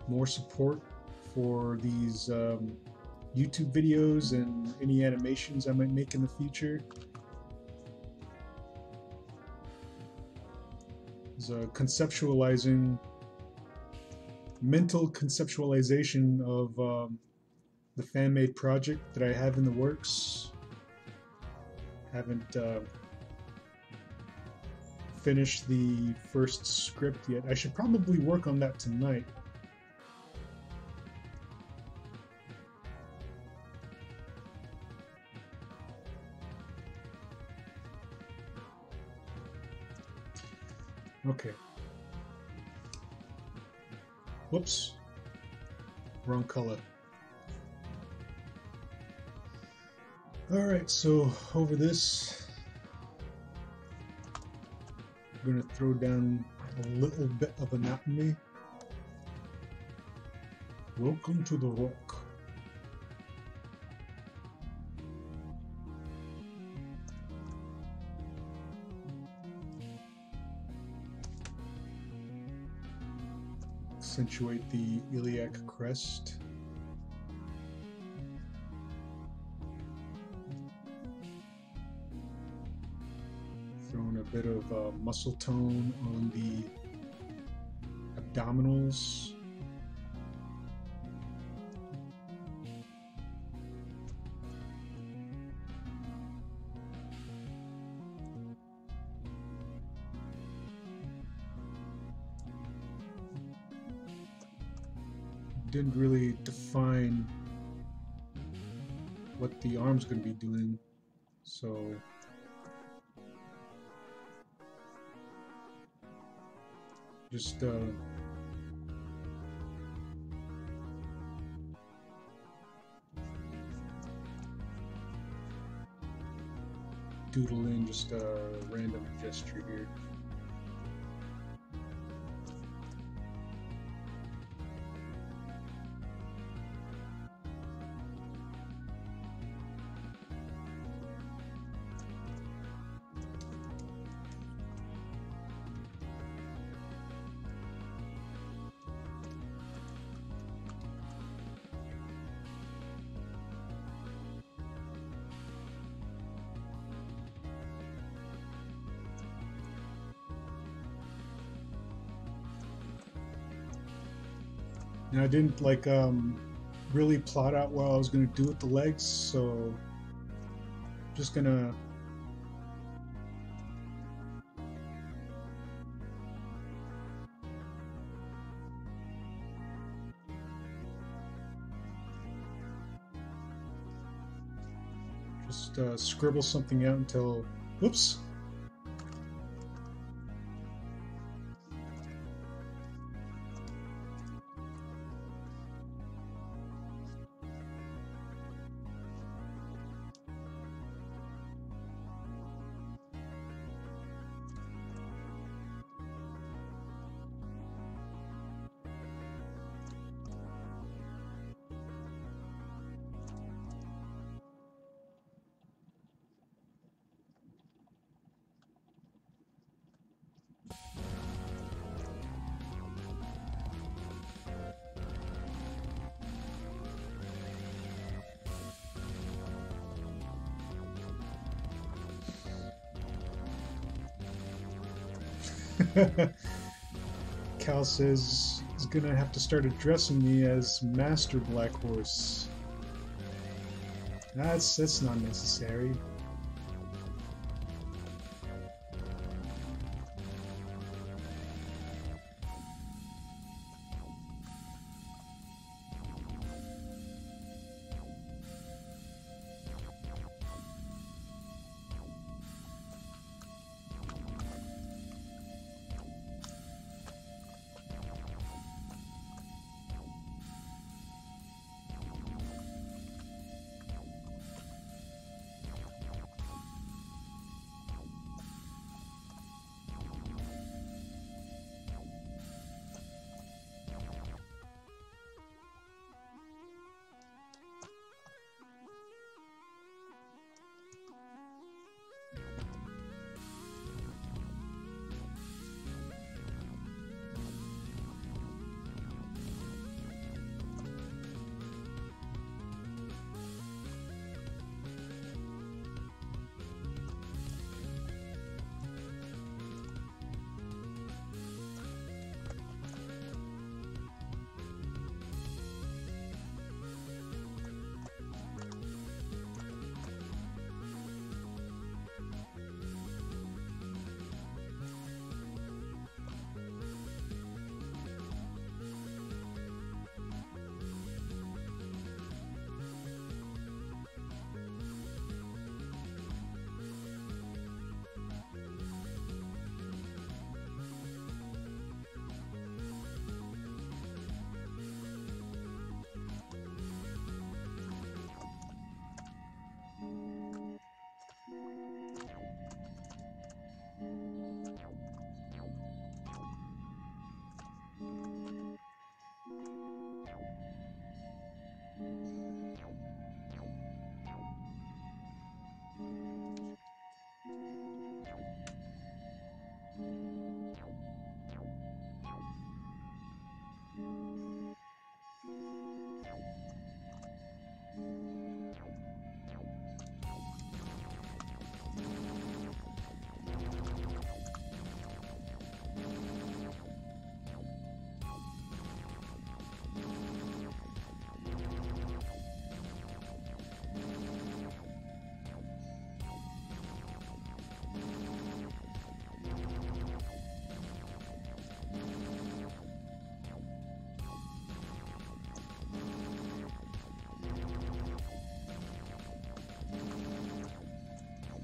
Speaker 1: more support for these YouTube videos and any animations I might make in the future. It's mental conceptualization of the fan-made project that I have in the works. Haven't finished the first script yet. I should probably work on that tonight. Okay. Whoops. Wrong color. Alright, so over this, I'm going to throw down a little bit of anatomy. Welcome to the rock. Accentuate the iliac crest. Throwing a bit of muscle tone on the abdominals. Didn't really define what the arm's going to be doing, so just doodle in just a random gesture here. And I didn't like really plot out what I was going to do with the legs, so just gonna scribble something out until, whoops. Cal says he's gonna have to start addressing me as Master Blackhorse. That's not necessary.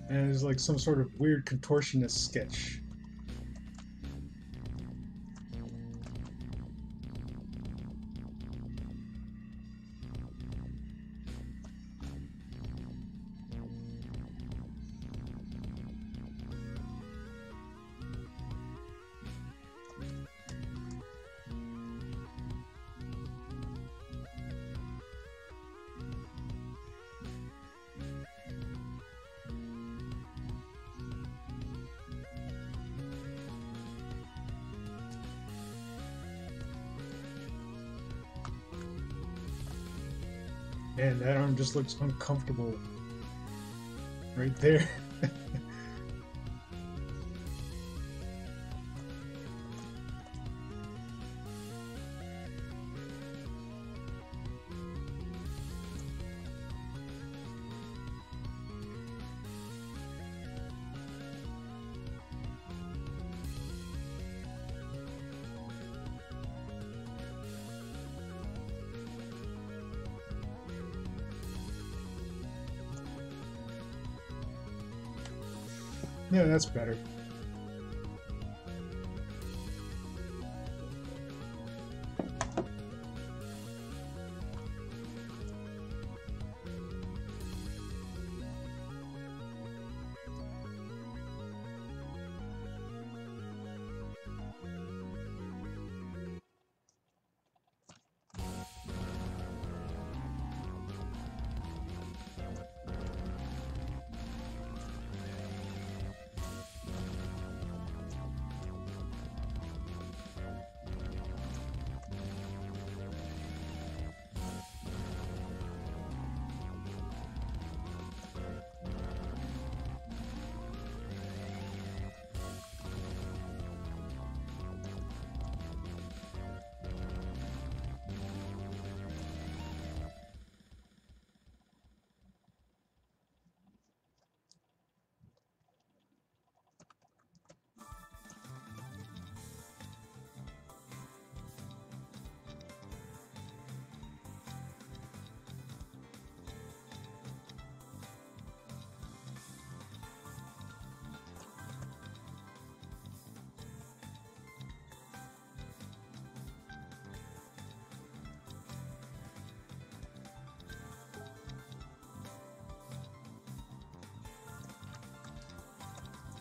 Speaker 1: And it's like some sort of weird contortionist sketch. Man, that arm just looks uncomfortable right there. Yeah, that's better.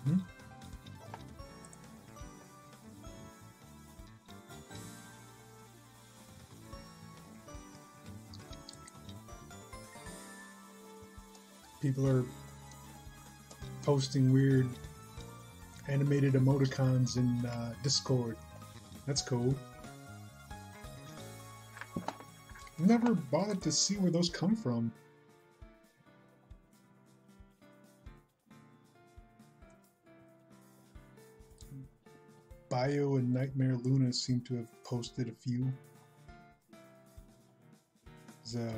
Speaker 1: Hmm? People are posting weird animated emoticons in Discord. That's cool. Never bothered to see where those come from. Bio and Nightmare Luna seem to have posted a few. There's a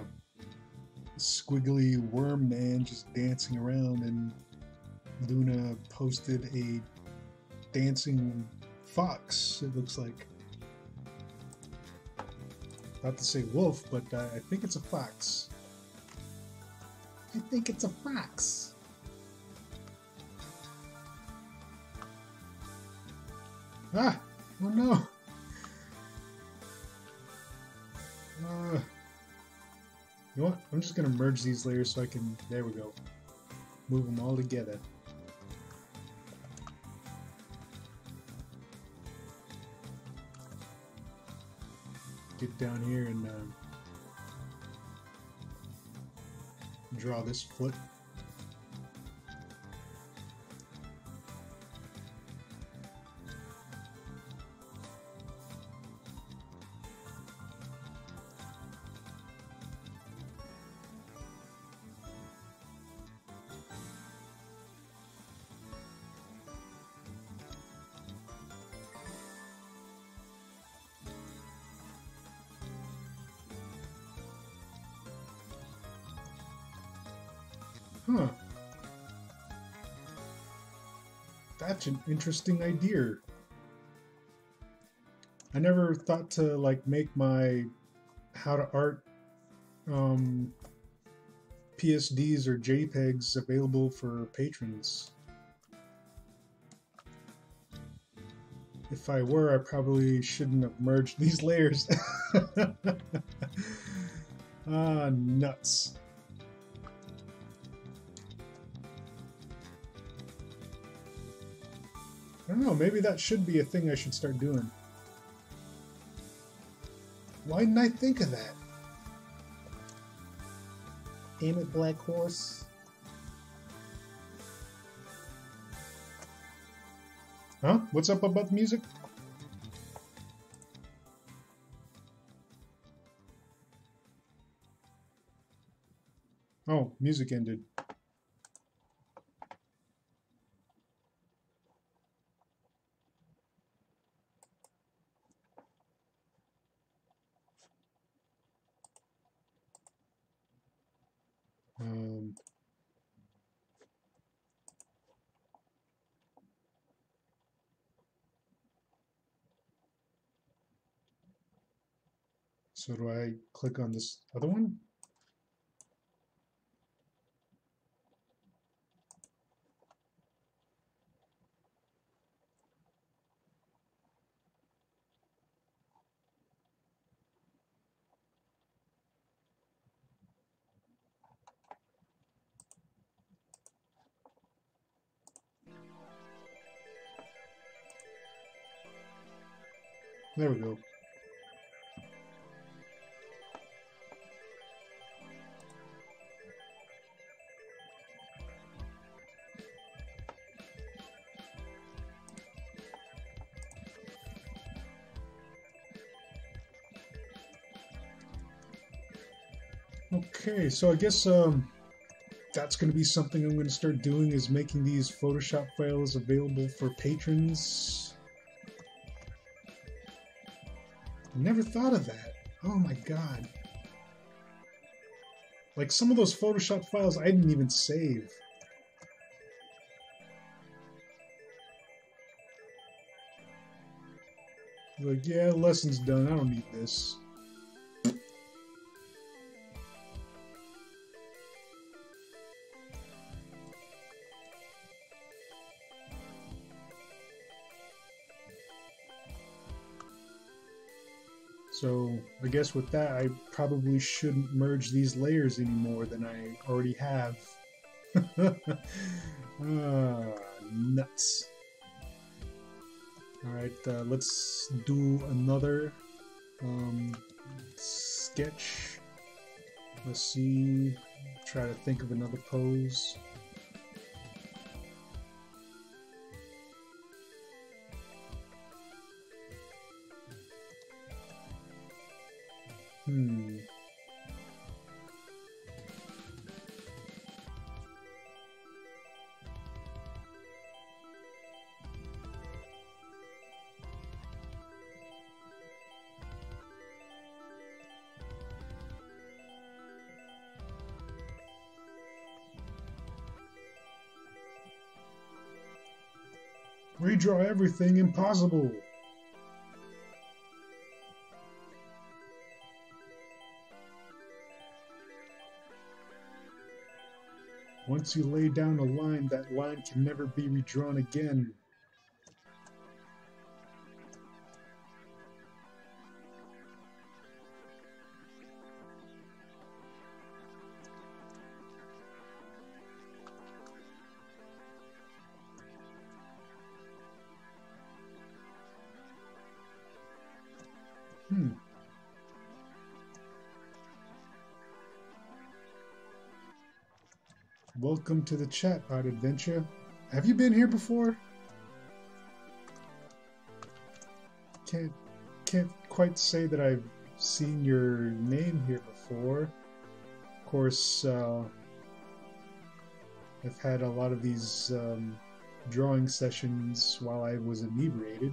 Speaker 1: squiggly worm man just dancing around, and Luna posted a dancing fox, it looks like. About to say wolf, but I think it's a fox. I think it's a fox. Ah! Oh no! You know what? I'm just gonna merge these layers so I can... There we go. Move them all together. Get down here and draw this foot. Huh. That's an interesting idea. I never thought to like make my how to art PSDs or JPEGs available for patrons. If I were, I probably shouldn't have merged these layers. Ah, nuts. I don't know, maybe that should be a thing I should start doing. Why didn't I think of that? Damn it, Blackhorse. Huh? What's up about the music? Oh, music ended. So do I click on this other one? There we go. Okay, so I guess that's going to be something I'm going to start doing, is making these Photoshop files available for patrons. I never thought of that. Oh my god. Like, some of those Photoshop files I didn't even save. Like, yeah, lesson's done. I don't need this. So I guess with that, I probably shouldn't merge these layers any more than I already have. Nuts. Alright, let's do another sketch. Let's see, try to think of another pose. Redraw everything impossible. Once you lay down a line, that line can never be redrawn again. Welcome to the chat, Odd Adventure. Have you been here before? Can't quite say that I've seen your name here before. Of course, I've had a lot of these drawing sessions while I was inebriated.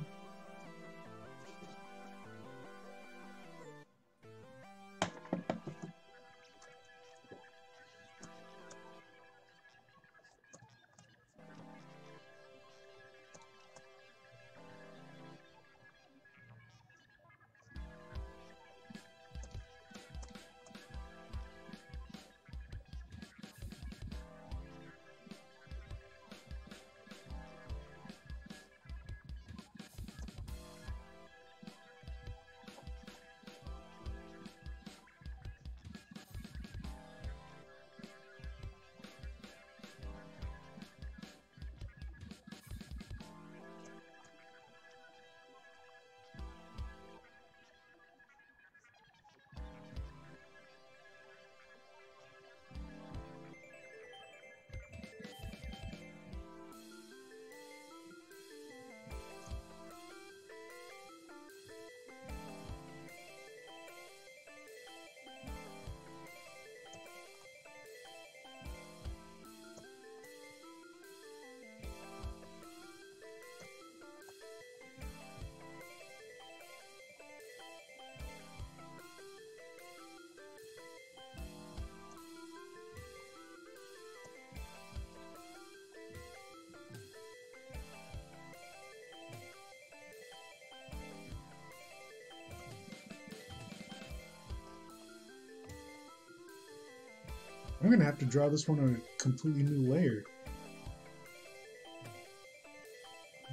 Speaker 1: I'm gonna have to draw this one on a completely new layer.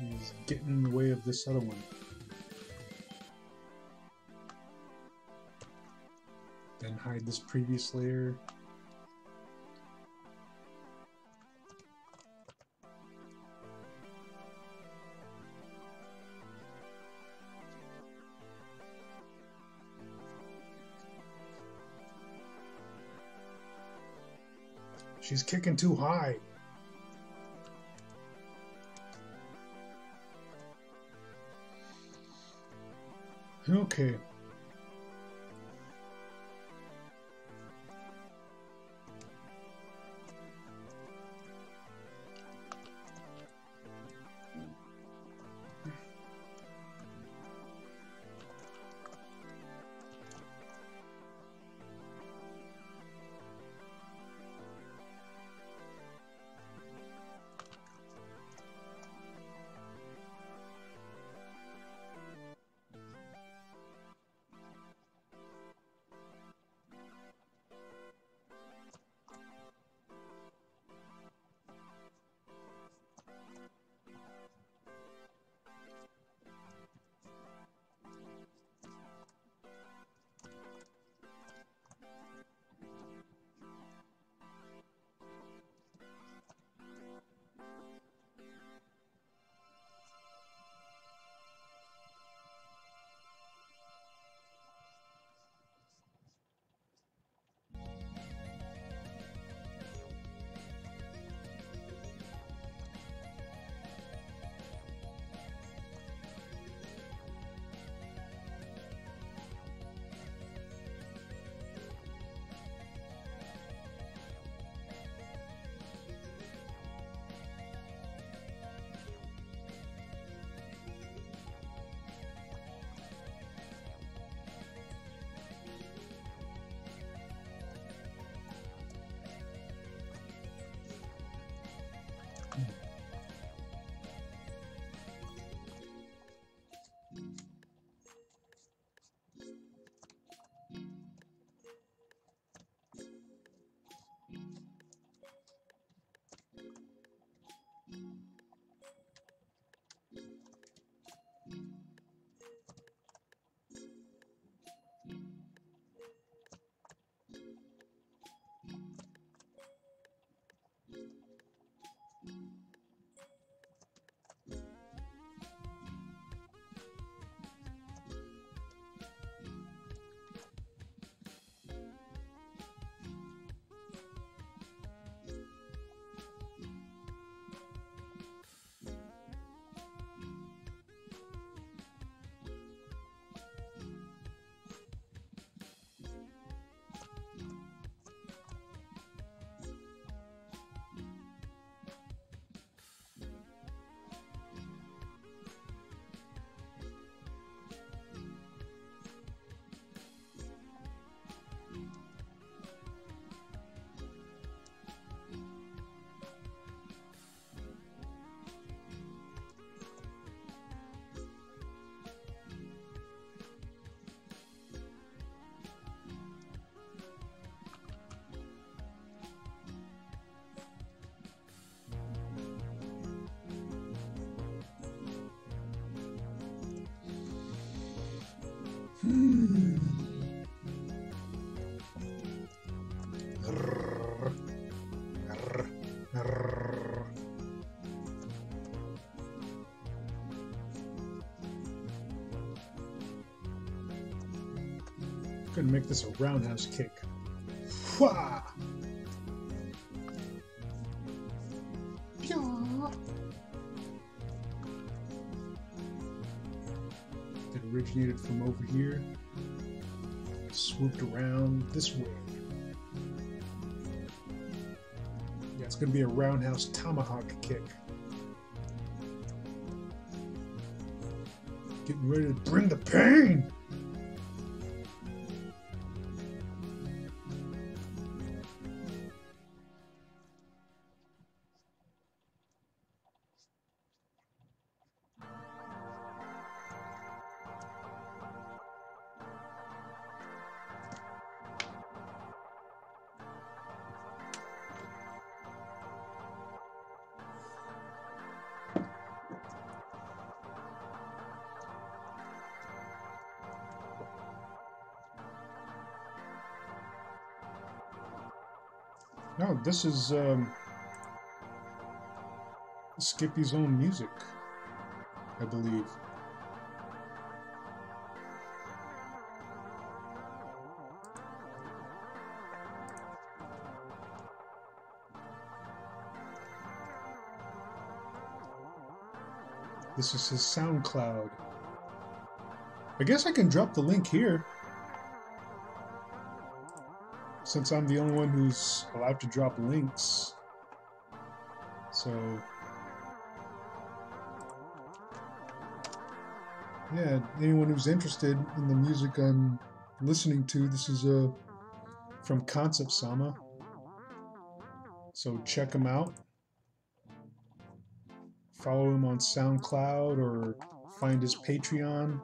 Speaker 1: He's getting in the way of this other one. Then hide this previous layer. She's kicking too high. Okay. Gonna make this a roundhouse kick. Wha! It originated from over here, swooped around this way. Yeah, it's gonna be a roundhouse tomahawk kick. Getting ready to bring the pain! No, this is Skippy's own music, I believe. This is his SoundCloud. I guess I can drop the link here, since I'm the only one who's allowed to drop links. So, yeah, anyone who's interested in the music I'm listening to, this is from Concept Sama. So check him out. Follow him on SoundCloud or find his Patreon.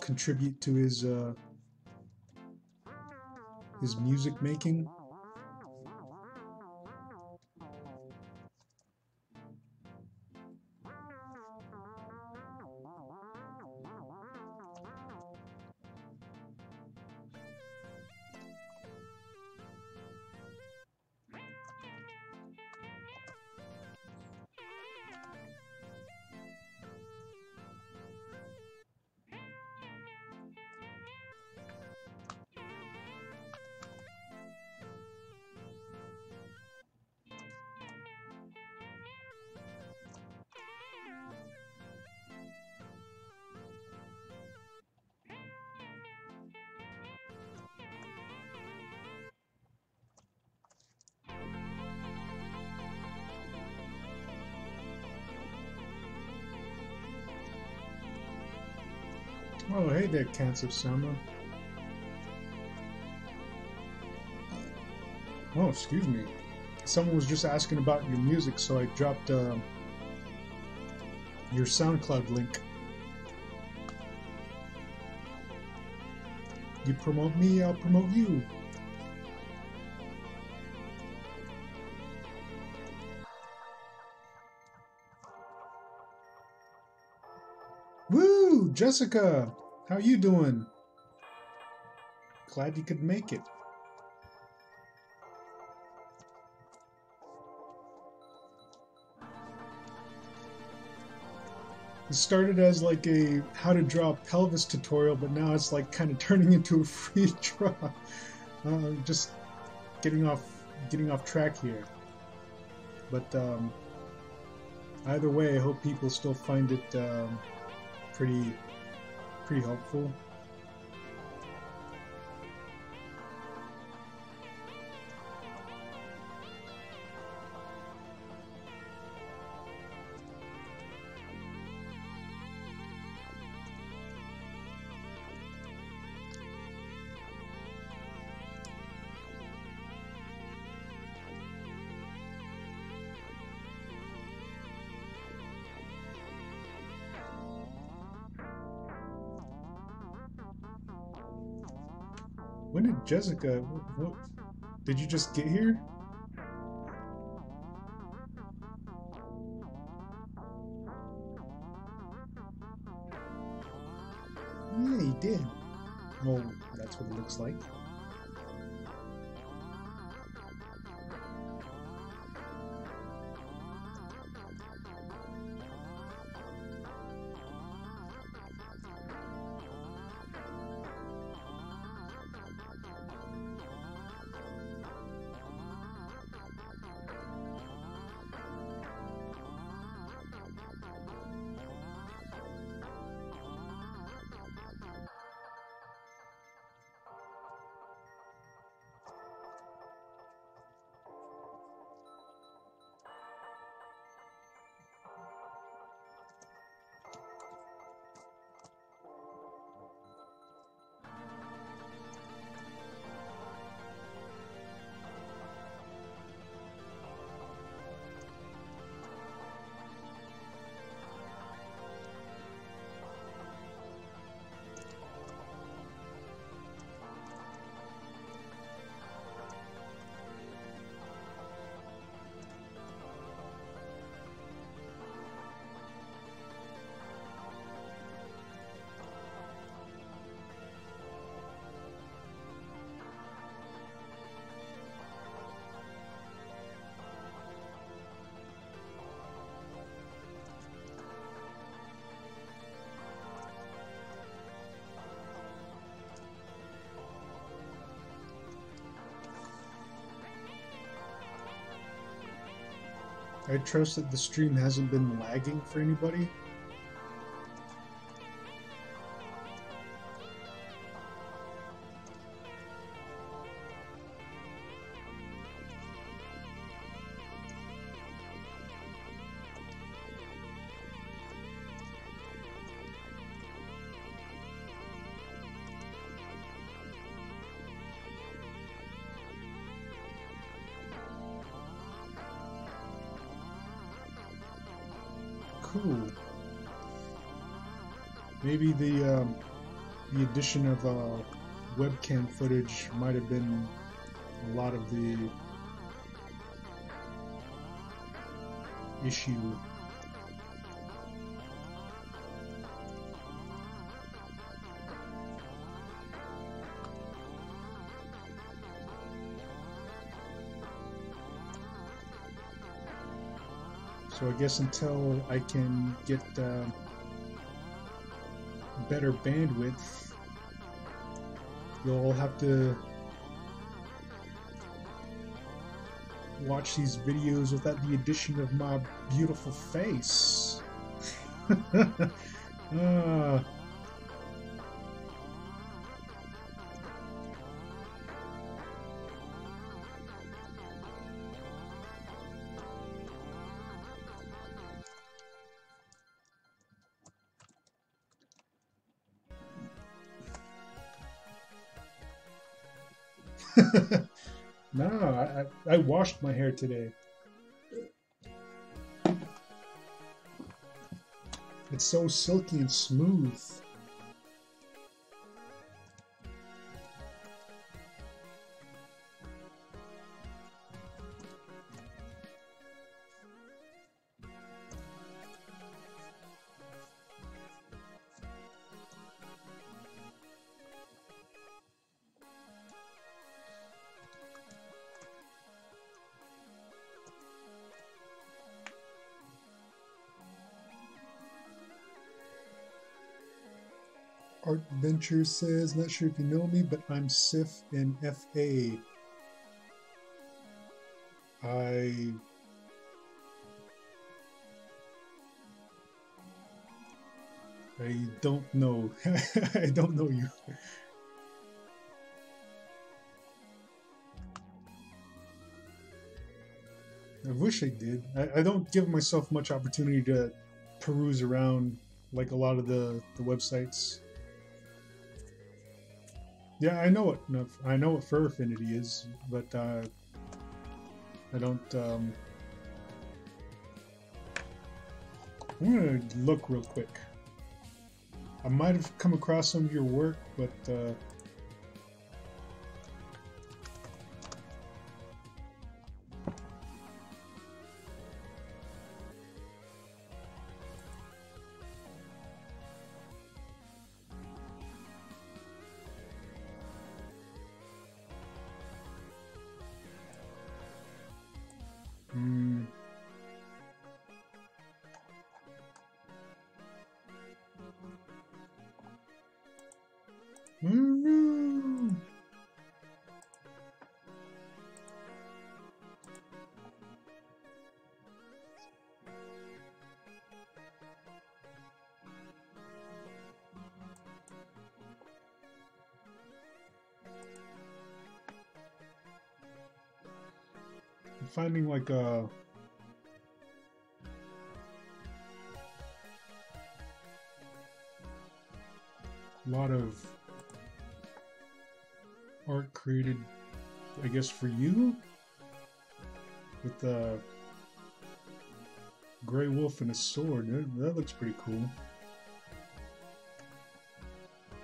Speaker 1: Contribute to his music making. Oh, hey there, Concept Sama. Oh, excuse me. Someone was just asking about your music, so I dropped your SoundCloud link. You promote me, I'll promote you. Woo! Jessica! How you doing? Glad you could make it. It started as like a how to draw pelvis tutorial, but now it's like kind of turning into a free draw. Just getting off track here. But either way, I hope people still find it pretty helpful. When did Jessica... What, did you just get here? Yeah, he did. Well, that's what it looks like. I trust that the stream hasn't been lagging for anybody. Cool. Maybe the addition of webcam footage might have been a lot of the issue. So I guess until I can get better bandwidth, you'll have to watch these videos without the addition of my beautiful face. No, I washed my hair today. It's so silky and smooth. Art Venture says, not sure if you know me, but I'm Sif in FA. I don't know. I don't know you. I wish I did. I don't give myself much opportunity to peruse around like a lot of the websites. Yeah, I know what Fur Affinity is, but I don't. I'm gonna look real quick. I might have come across some of your work, but I'm finding like a lot of art created, I guess, for you, with the gray wolf and a sword. That looks pretty cool.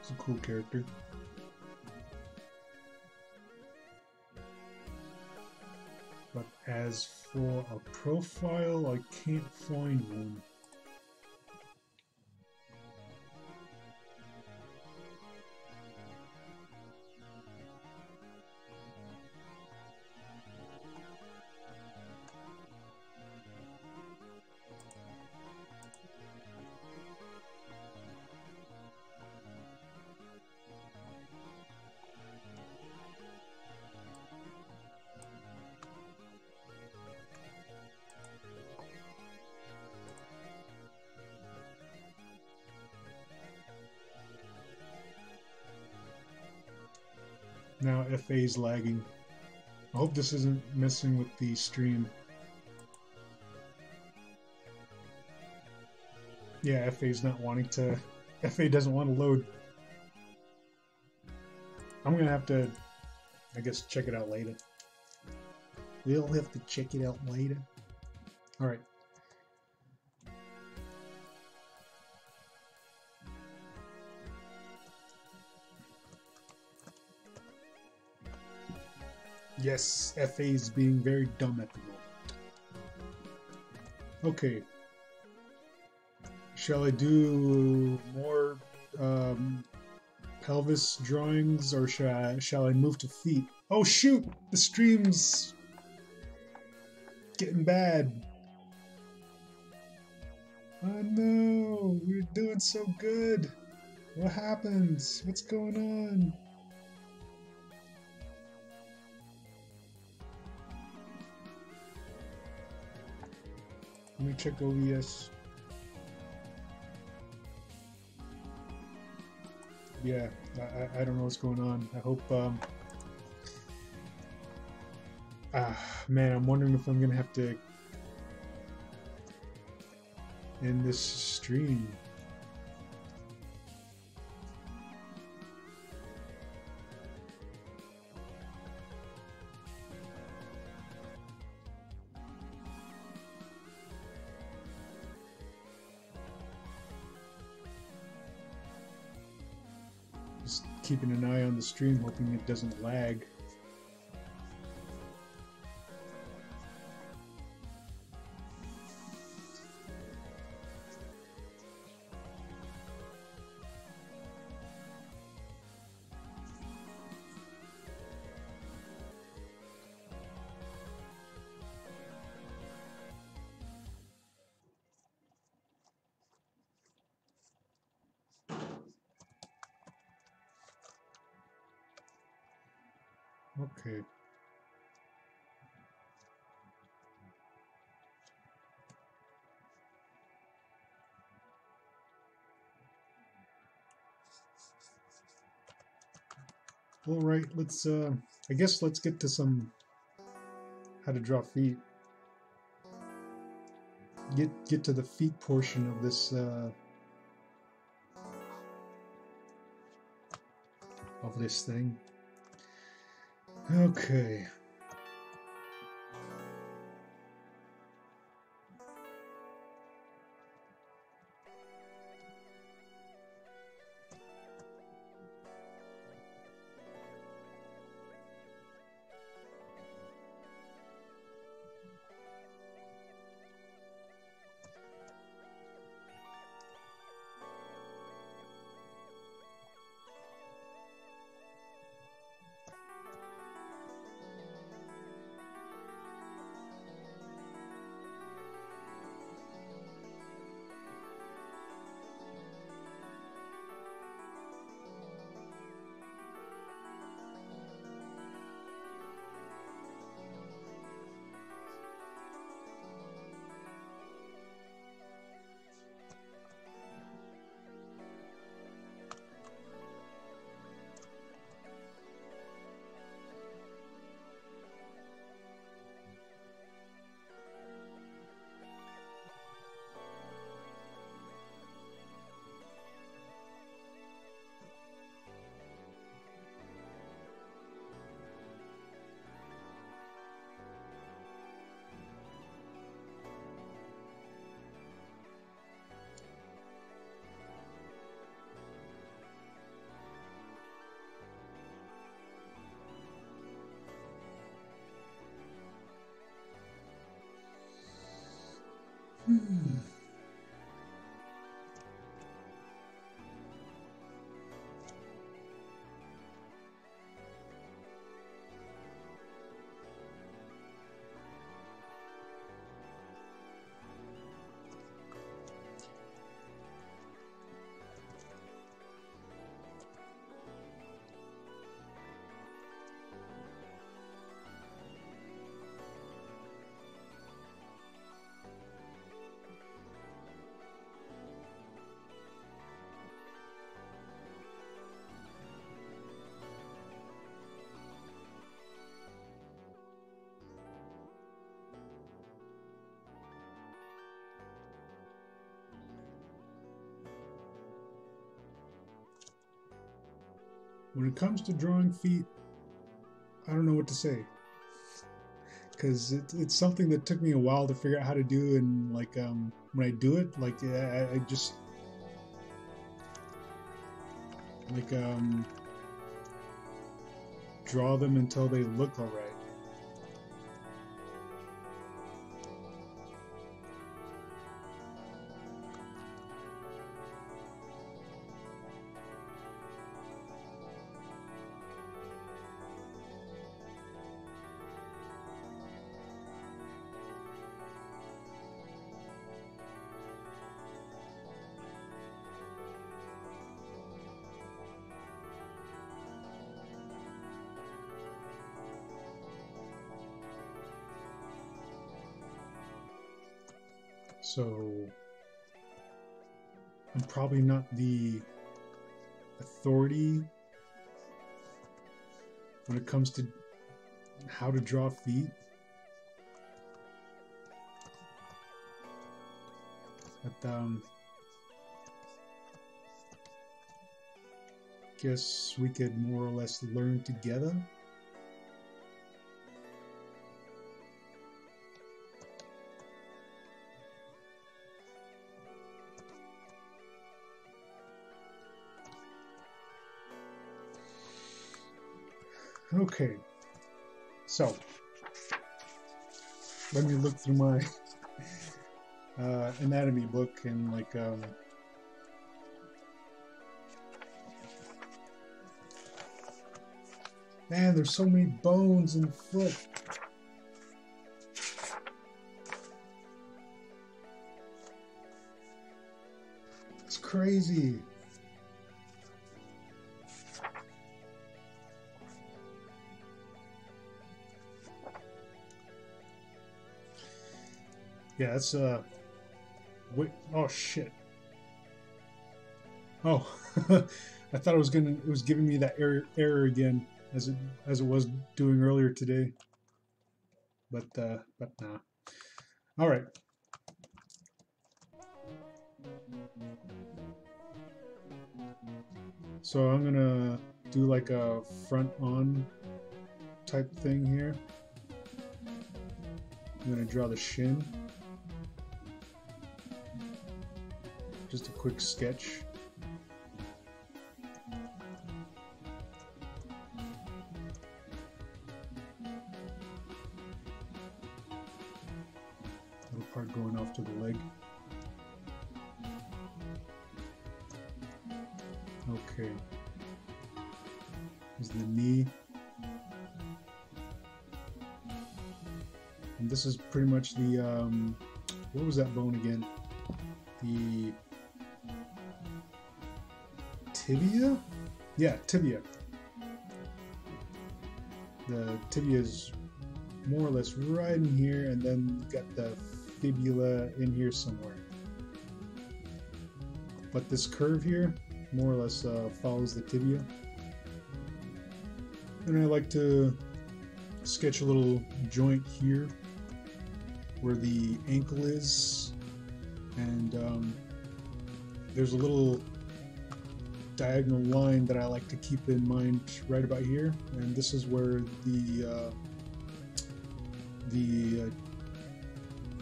Speaker 1: It's a cool character. But as for a profile, I can't find one. now FA is lagging. I hope this isn't messing with the stream. Yeah, FA is not wanting to. FA doesn't want to load. I'm gonna have to, I guess, check it out later. We'll have to check it out later. All right. Yes, FA is being very dumb at the moment. Okay. Shall I do more pelvis drawings, or shall I move to feet? Oh shoot! The stream's getting bad. Oh no! We're doing so good. What happened? What's going on? Let me check OBS. Yeah, I don't know what's going on. I hope, man, I'm wondering if I'm gonna have to end this stream. Just keeping an eye on the stream, hoping it doesn't lag. Okay. All right, let's I guess let's get to some how to draw feet. Get to the feet portion of this thing. Okay. when it comes to drawing feet, I don't know what to say, because it's something that took me a while to figure out how to do, and like when I do it, like I just like draw them until they look all right. So I'm probably not the authority when it comes to how to draw feet. But guess we could more or less learn together. Okay, so let me look through my anatomy book and like man, there's so many bones in the foot. It's crazy. Yeah, that's wait, oh shit. Oh, I thought it was giving me that error again as it was doing earlier today. But nah. All right. So I'm gonna do like a front on type thing here. I'm gonna draw the shin. Just a quick sketch. Little part going off to the leg. Okay. Here's the knee. And this is pretty much the, what was that bone again? The tibia? Yeah, tibia. The tibia is more or less right in here, and then you got the fibula in here somewhere. But this curve here more or less follows the tibia. And I like to sketch a little joint here where the ankle is, and there's a little diagonal line that I like to keep in mind right about here, and this is where the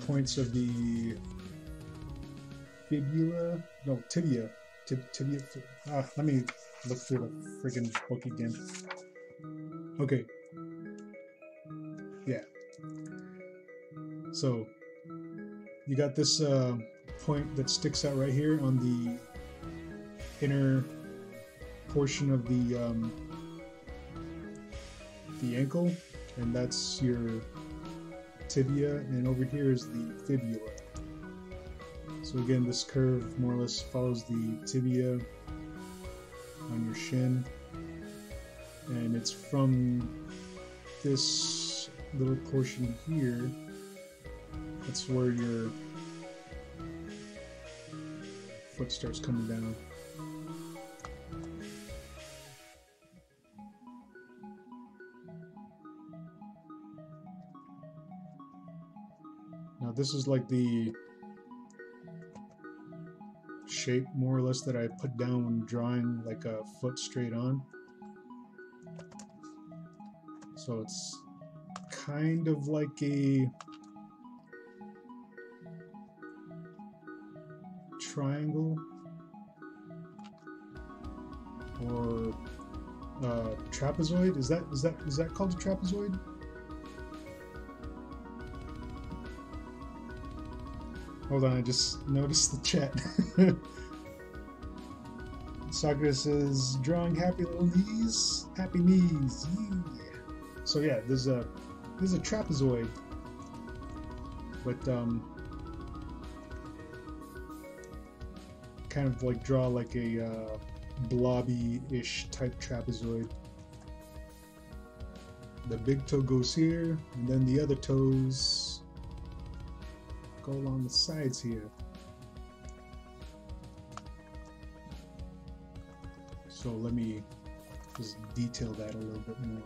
Speaker 1: points of the fibula, no, tibia, tibia. Let me look through the friggin' book again. Okay. Yeah. So you got this point that sticks out right here on the inner portion of the ankle, and that's your tibia, and over here is the fibula. So again, this curve more or less follows the tibia on your shin, and it's from this little portion here, that's where your foot starts coming down. Now this is like the shape more or less that I put down when drawing like a foot straight on. So it's kind of like a triangle or trapezoid. Is that called a trapezoid? Hold on, I just noticed the chat. Socrates says, drawing happy little knees, happy knees. Yeah. So yeah, there's a trapezoid, but kind of like draw like a blobby-ish type trapezoid. The big toe goes here, and then the other toes go along the sides here. So let me just detail that a little bit more.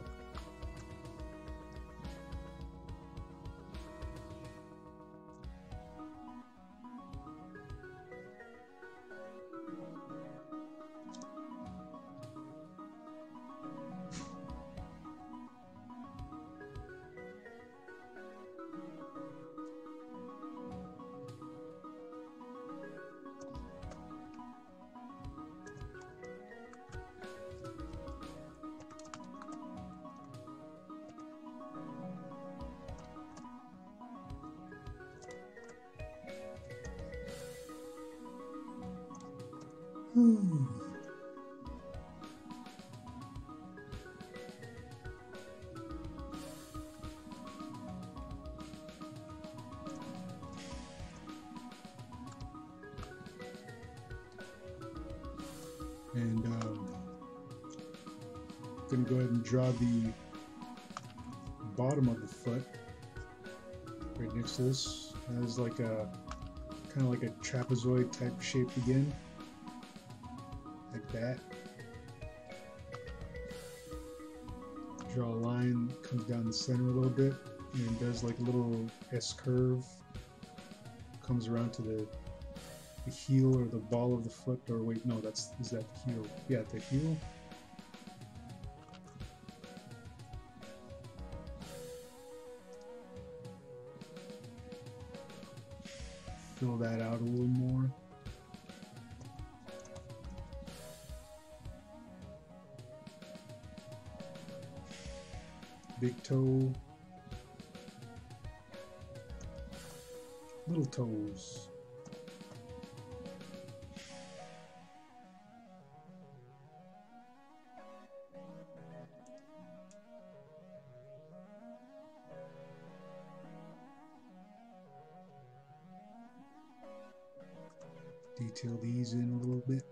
Speaker 1: And I'm going to go ahead and draw the bottom of the foot right next to this as like a kind of like a trapezoid type shape again, like that. Draw a line that comes down the center a little bit and does like a little S curve, comes around to the heel or the ball of the foot, or wait, no, is that the heel? Yeah, the heel. Fill that out a little more. Big toe, little toes. Detail these in a little bit.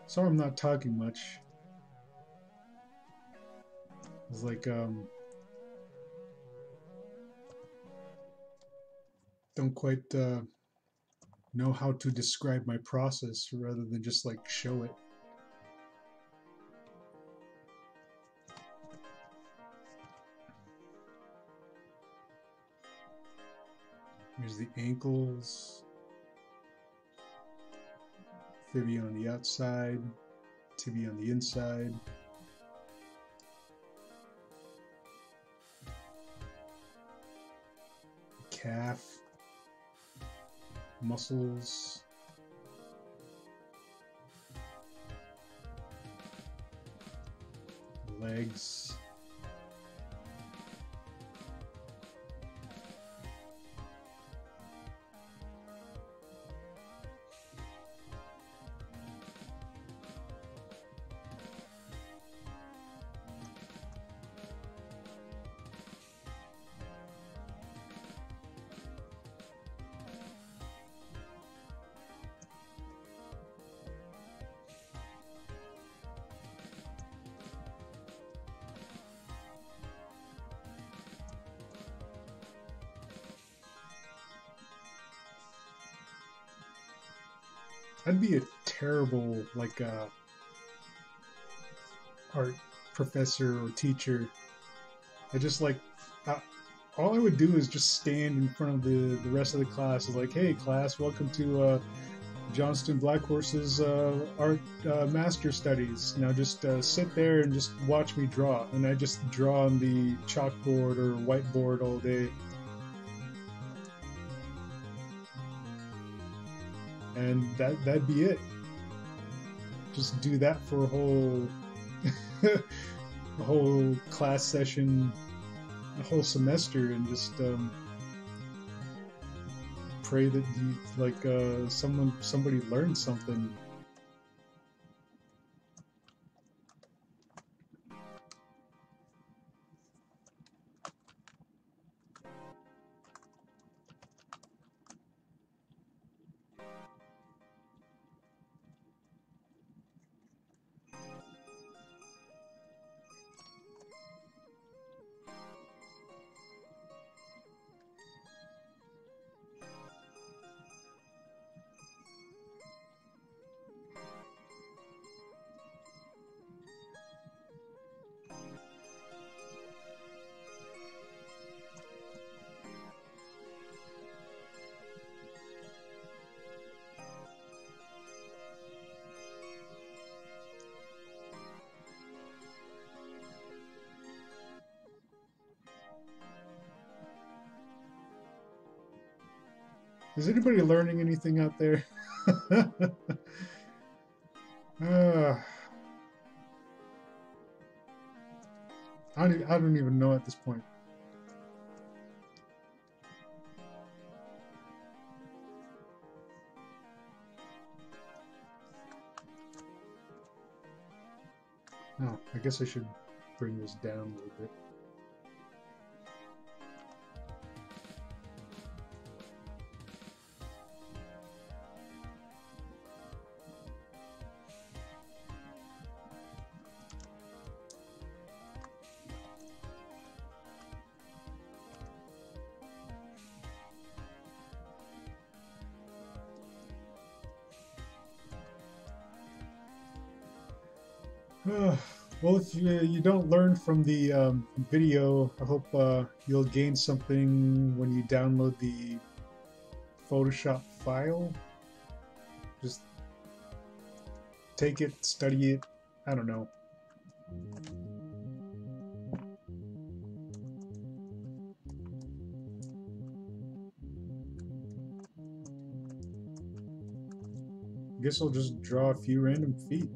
Speaker 1: Sorry I'm not talking much. It's like don't quite know how to describe my process rather than just like show it. Here's the ankles, fibia on the outside, tibia on the inside. Calf, muscles, legs, I'd be a terrible like art professor or teacher. I just like all I would do is just stand in front of the rest of the class. It's like, hey, class, welcome to Johnston Blackhorse's art master studies. Now just sit there and just watch me draw. And I just draw on the chalkboard or whiteboard all day. And that'd be it. Just do that for a whole a whole class session, a whole semester, and just pray that somebody learned something. Is anybody learning anything out there? I don't even know at this point. Oh, I guess I should bring this down a little bit. Well, if you don't learn from the video, I hope you'll gain something when you download the Photoshop file. Just take it, study it, I don't know. I guess I'll just draw a few random feet.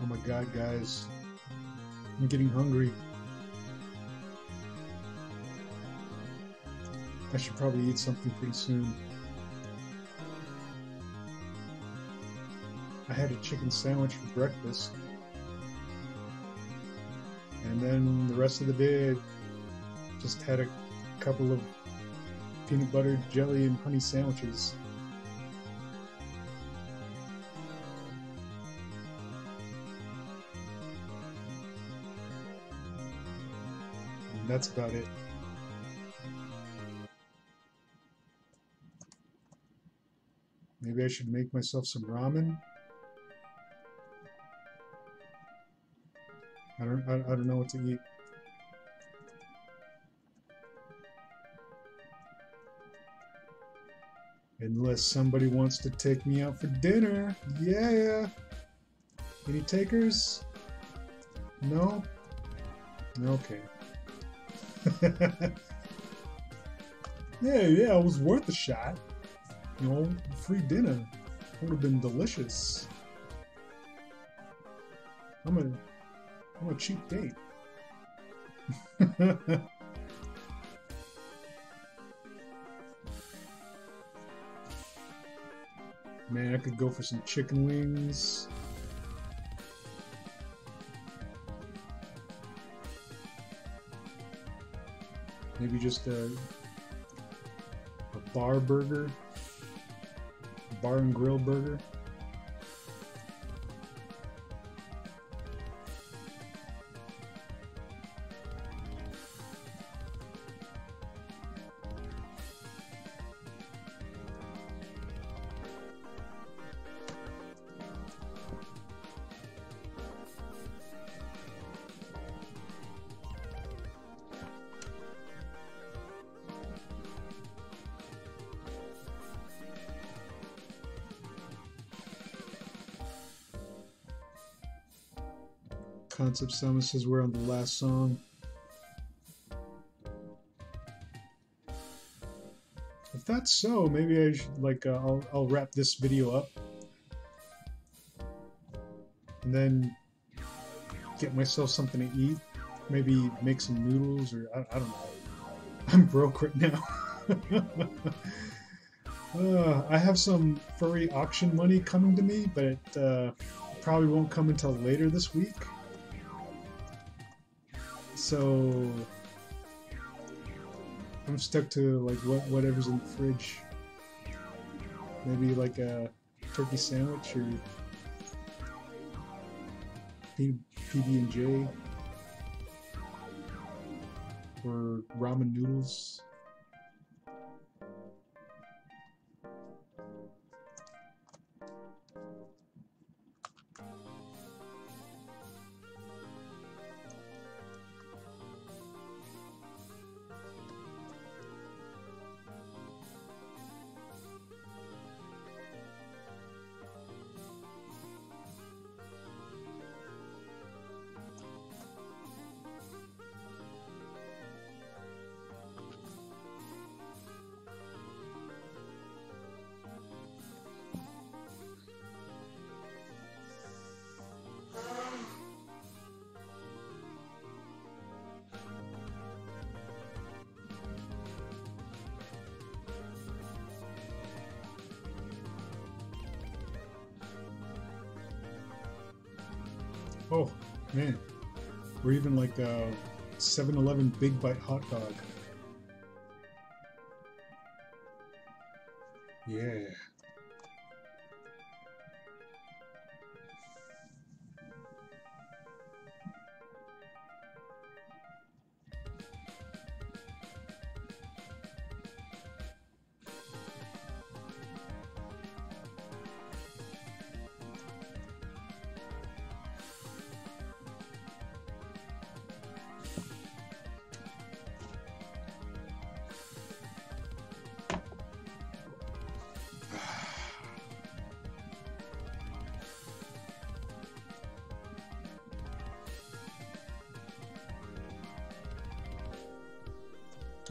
Speaker 1: Oh my god, guys. I'm getting hungry. I should probably eat something pretty soon. I had a chicken sandwich for breakfast. And then the rest of the day, I just had a couple of peanut butter, jelly, and honey sandwiches. That's about it. Maybe I should make myself some ramen. I don't know what to eat. Unless somebody wants to take me out for dinner. Yeah. Any takers? No? Okay. Yeah, it was worth a shot. You know, free dinner would have been delicious. I'm a cheap date. Man, I could go for some chicken wings. Maybe just a bar burger, bar and grill burger. Concept Summit says we're on the last song. If that's so, maybe I should I'll wrap this video up and then get myself something to eat. Maybe make some noodles, or I don't know. I'm broke right now. I have some furry auction money coming to me, but it probably won't come until later this week. So I'm stuck to like whatever's in the fridge. Maybe like a turkey sandwich or PB&J or ramen noodles. Oh man, or even like a 7-Eleven Big Bite hot dog. Yeah.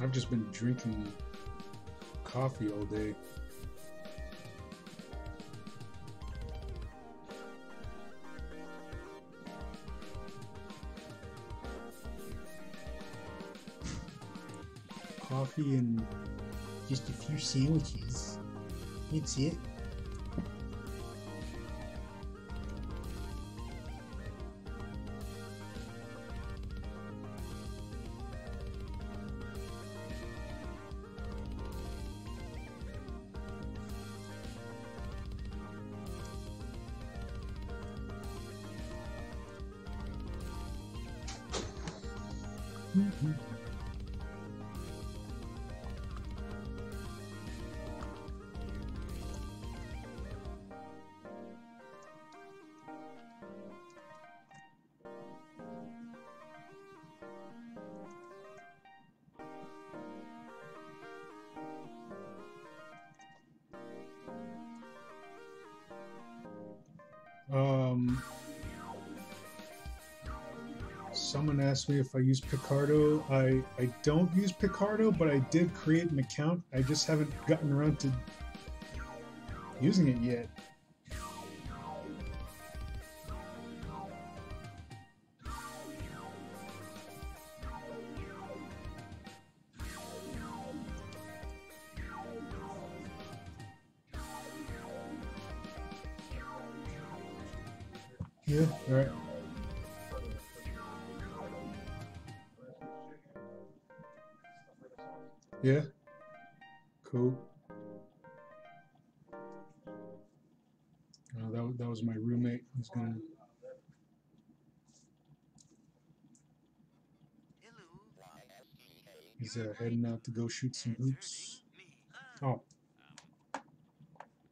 Speaker 1: I've just been drinking coffee all day. Coffee and just a few sandwiches. That's it. Someone asked me if I use Picardo. I don't use Picardo, but I did create an account. I just haven't gotten around to using it yet. Yeah, all right. Yeah, cool. That was my roommate who's gonna. He's heading out to go shoot some hoops. Oh,
Speaker 2: We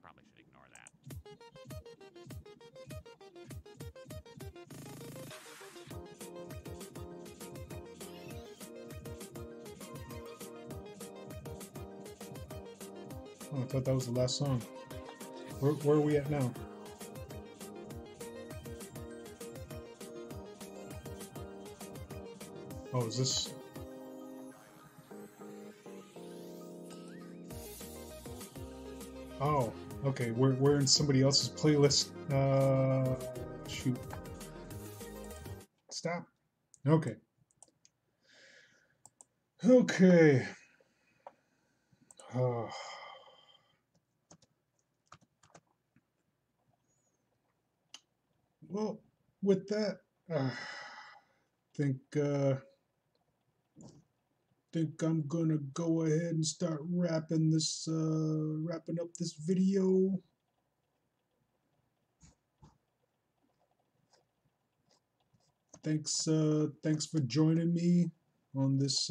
Speaker 2: probably should ignore that.
Speaker 1: I thought that was the last song. Where are we at now? Oh, is this? Oh, okay. We're in somebody else's playlist. Shoot. Stop. Okay. Okay. Uh, well, with that, think think I'm gonna go ahead and start wrapping up this video. Thanks for joining me on this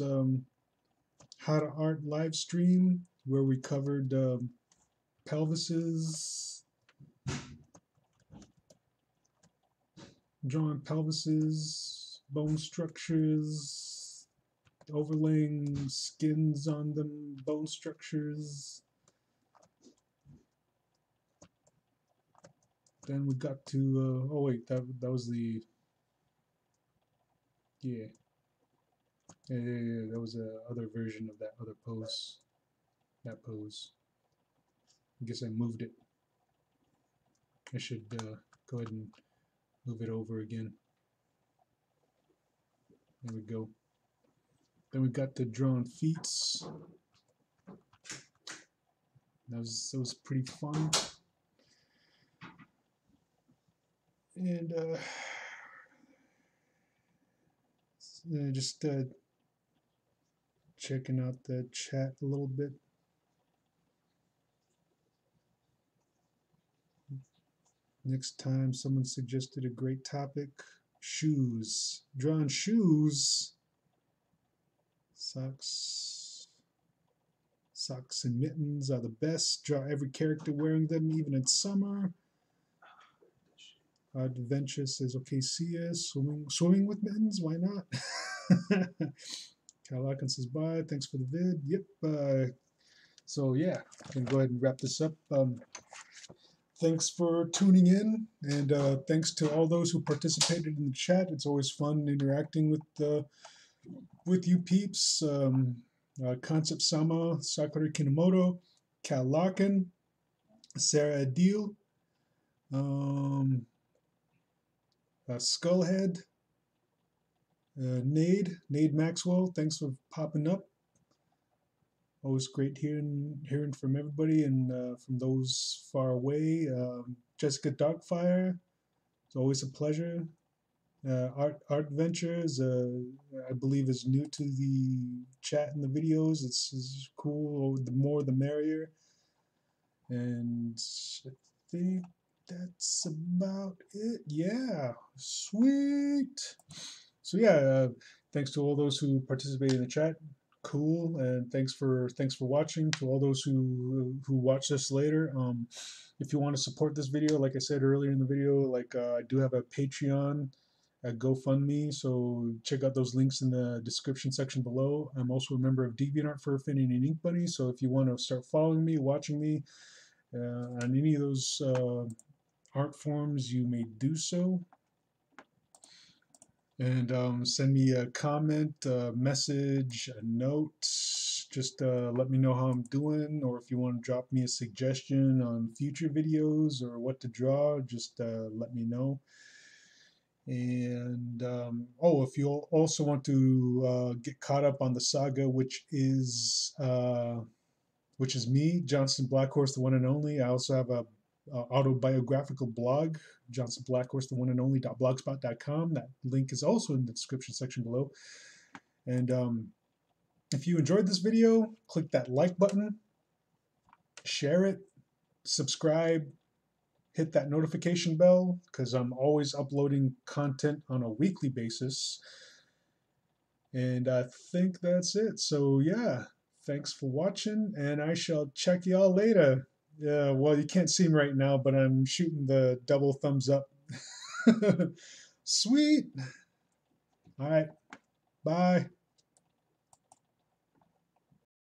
Speaker 1: How to Art live stream where we covered pelvises, drawing pelvises, bone structures, overlaying skins on them, bone structures. Then we got to oh wait, that was the yeah. Yeah, that was a other version of that other pose. That pose. I guess I moved it. I should go ahead and move it over again. There we go. Then we got the drawn feet. That was pretty fun. And just checking out the chat a little bit. Next time, someone suggested a great topic: shoes. Drawn shoes. Socks and mittens are the best. Draw every character wearing them, even in summer. Adventure says, okay, see ya. Swimming with mittens? Why not? Cal Larkin says, bye. Thanks for the vid. Yep. So, yeah, I'm going to go ahead and wrap this up. Thanks for tuning in, and thanks to all those who participated in the chat. It's always fun interacting with you peeps. Concept Sama, Sakura Kinomoto, Cal Larkin, Sarah Adil, Skullhead, Nade Maxwell. Thanks for popping up. Always great hearing from everybody and from those far away. Jessica Darkfire, it's always a pleasure. Art Ventures, I believe, is new to the chat and the videos. It's cool. The more, the merrier. And I think that's about it. Yeah, sweet. So yeah, thanks to all those who participated in the chat. Cool, and thanks for watching. To all those who watch this later, if you want to support this video, like I said earlier in the video, like I do have a Patreon, a GoFundMe, so check out those links in the description section below. I'm also a member of DeviantArt, Furfinity, and Ink Bunny, so if you want to start following me, watching me on any of those art forms, you may do so. And send me a comment, a message, a note. Just let me know how I'm doing, or if you want to drop me a suggestion on future videos or what to draw, just let me know. And oh, if you also want to get caught up on the saga, which is me, Johnston Blackhorse, the one and only. I also have a autobiographical blog, Johnston Blackhorse, the one and only .blogspot.com. That link is also in the description section below. And If you enjoyed this video, click that like button, share it, subscribe, hit that notification bell because I'm always uploading content on a weekly basis. And I think that's it. So yeah, thanks for watching, and I shall check y'all later. Yeah, well, you can't see me right now, but I'm shooting the double thumbs up. Sweet. All right. Bye.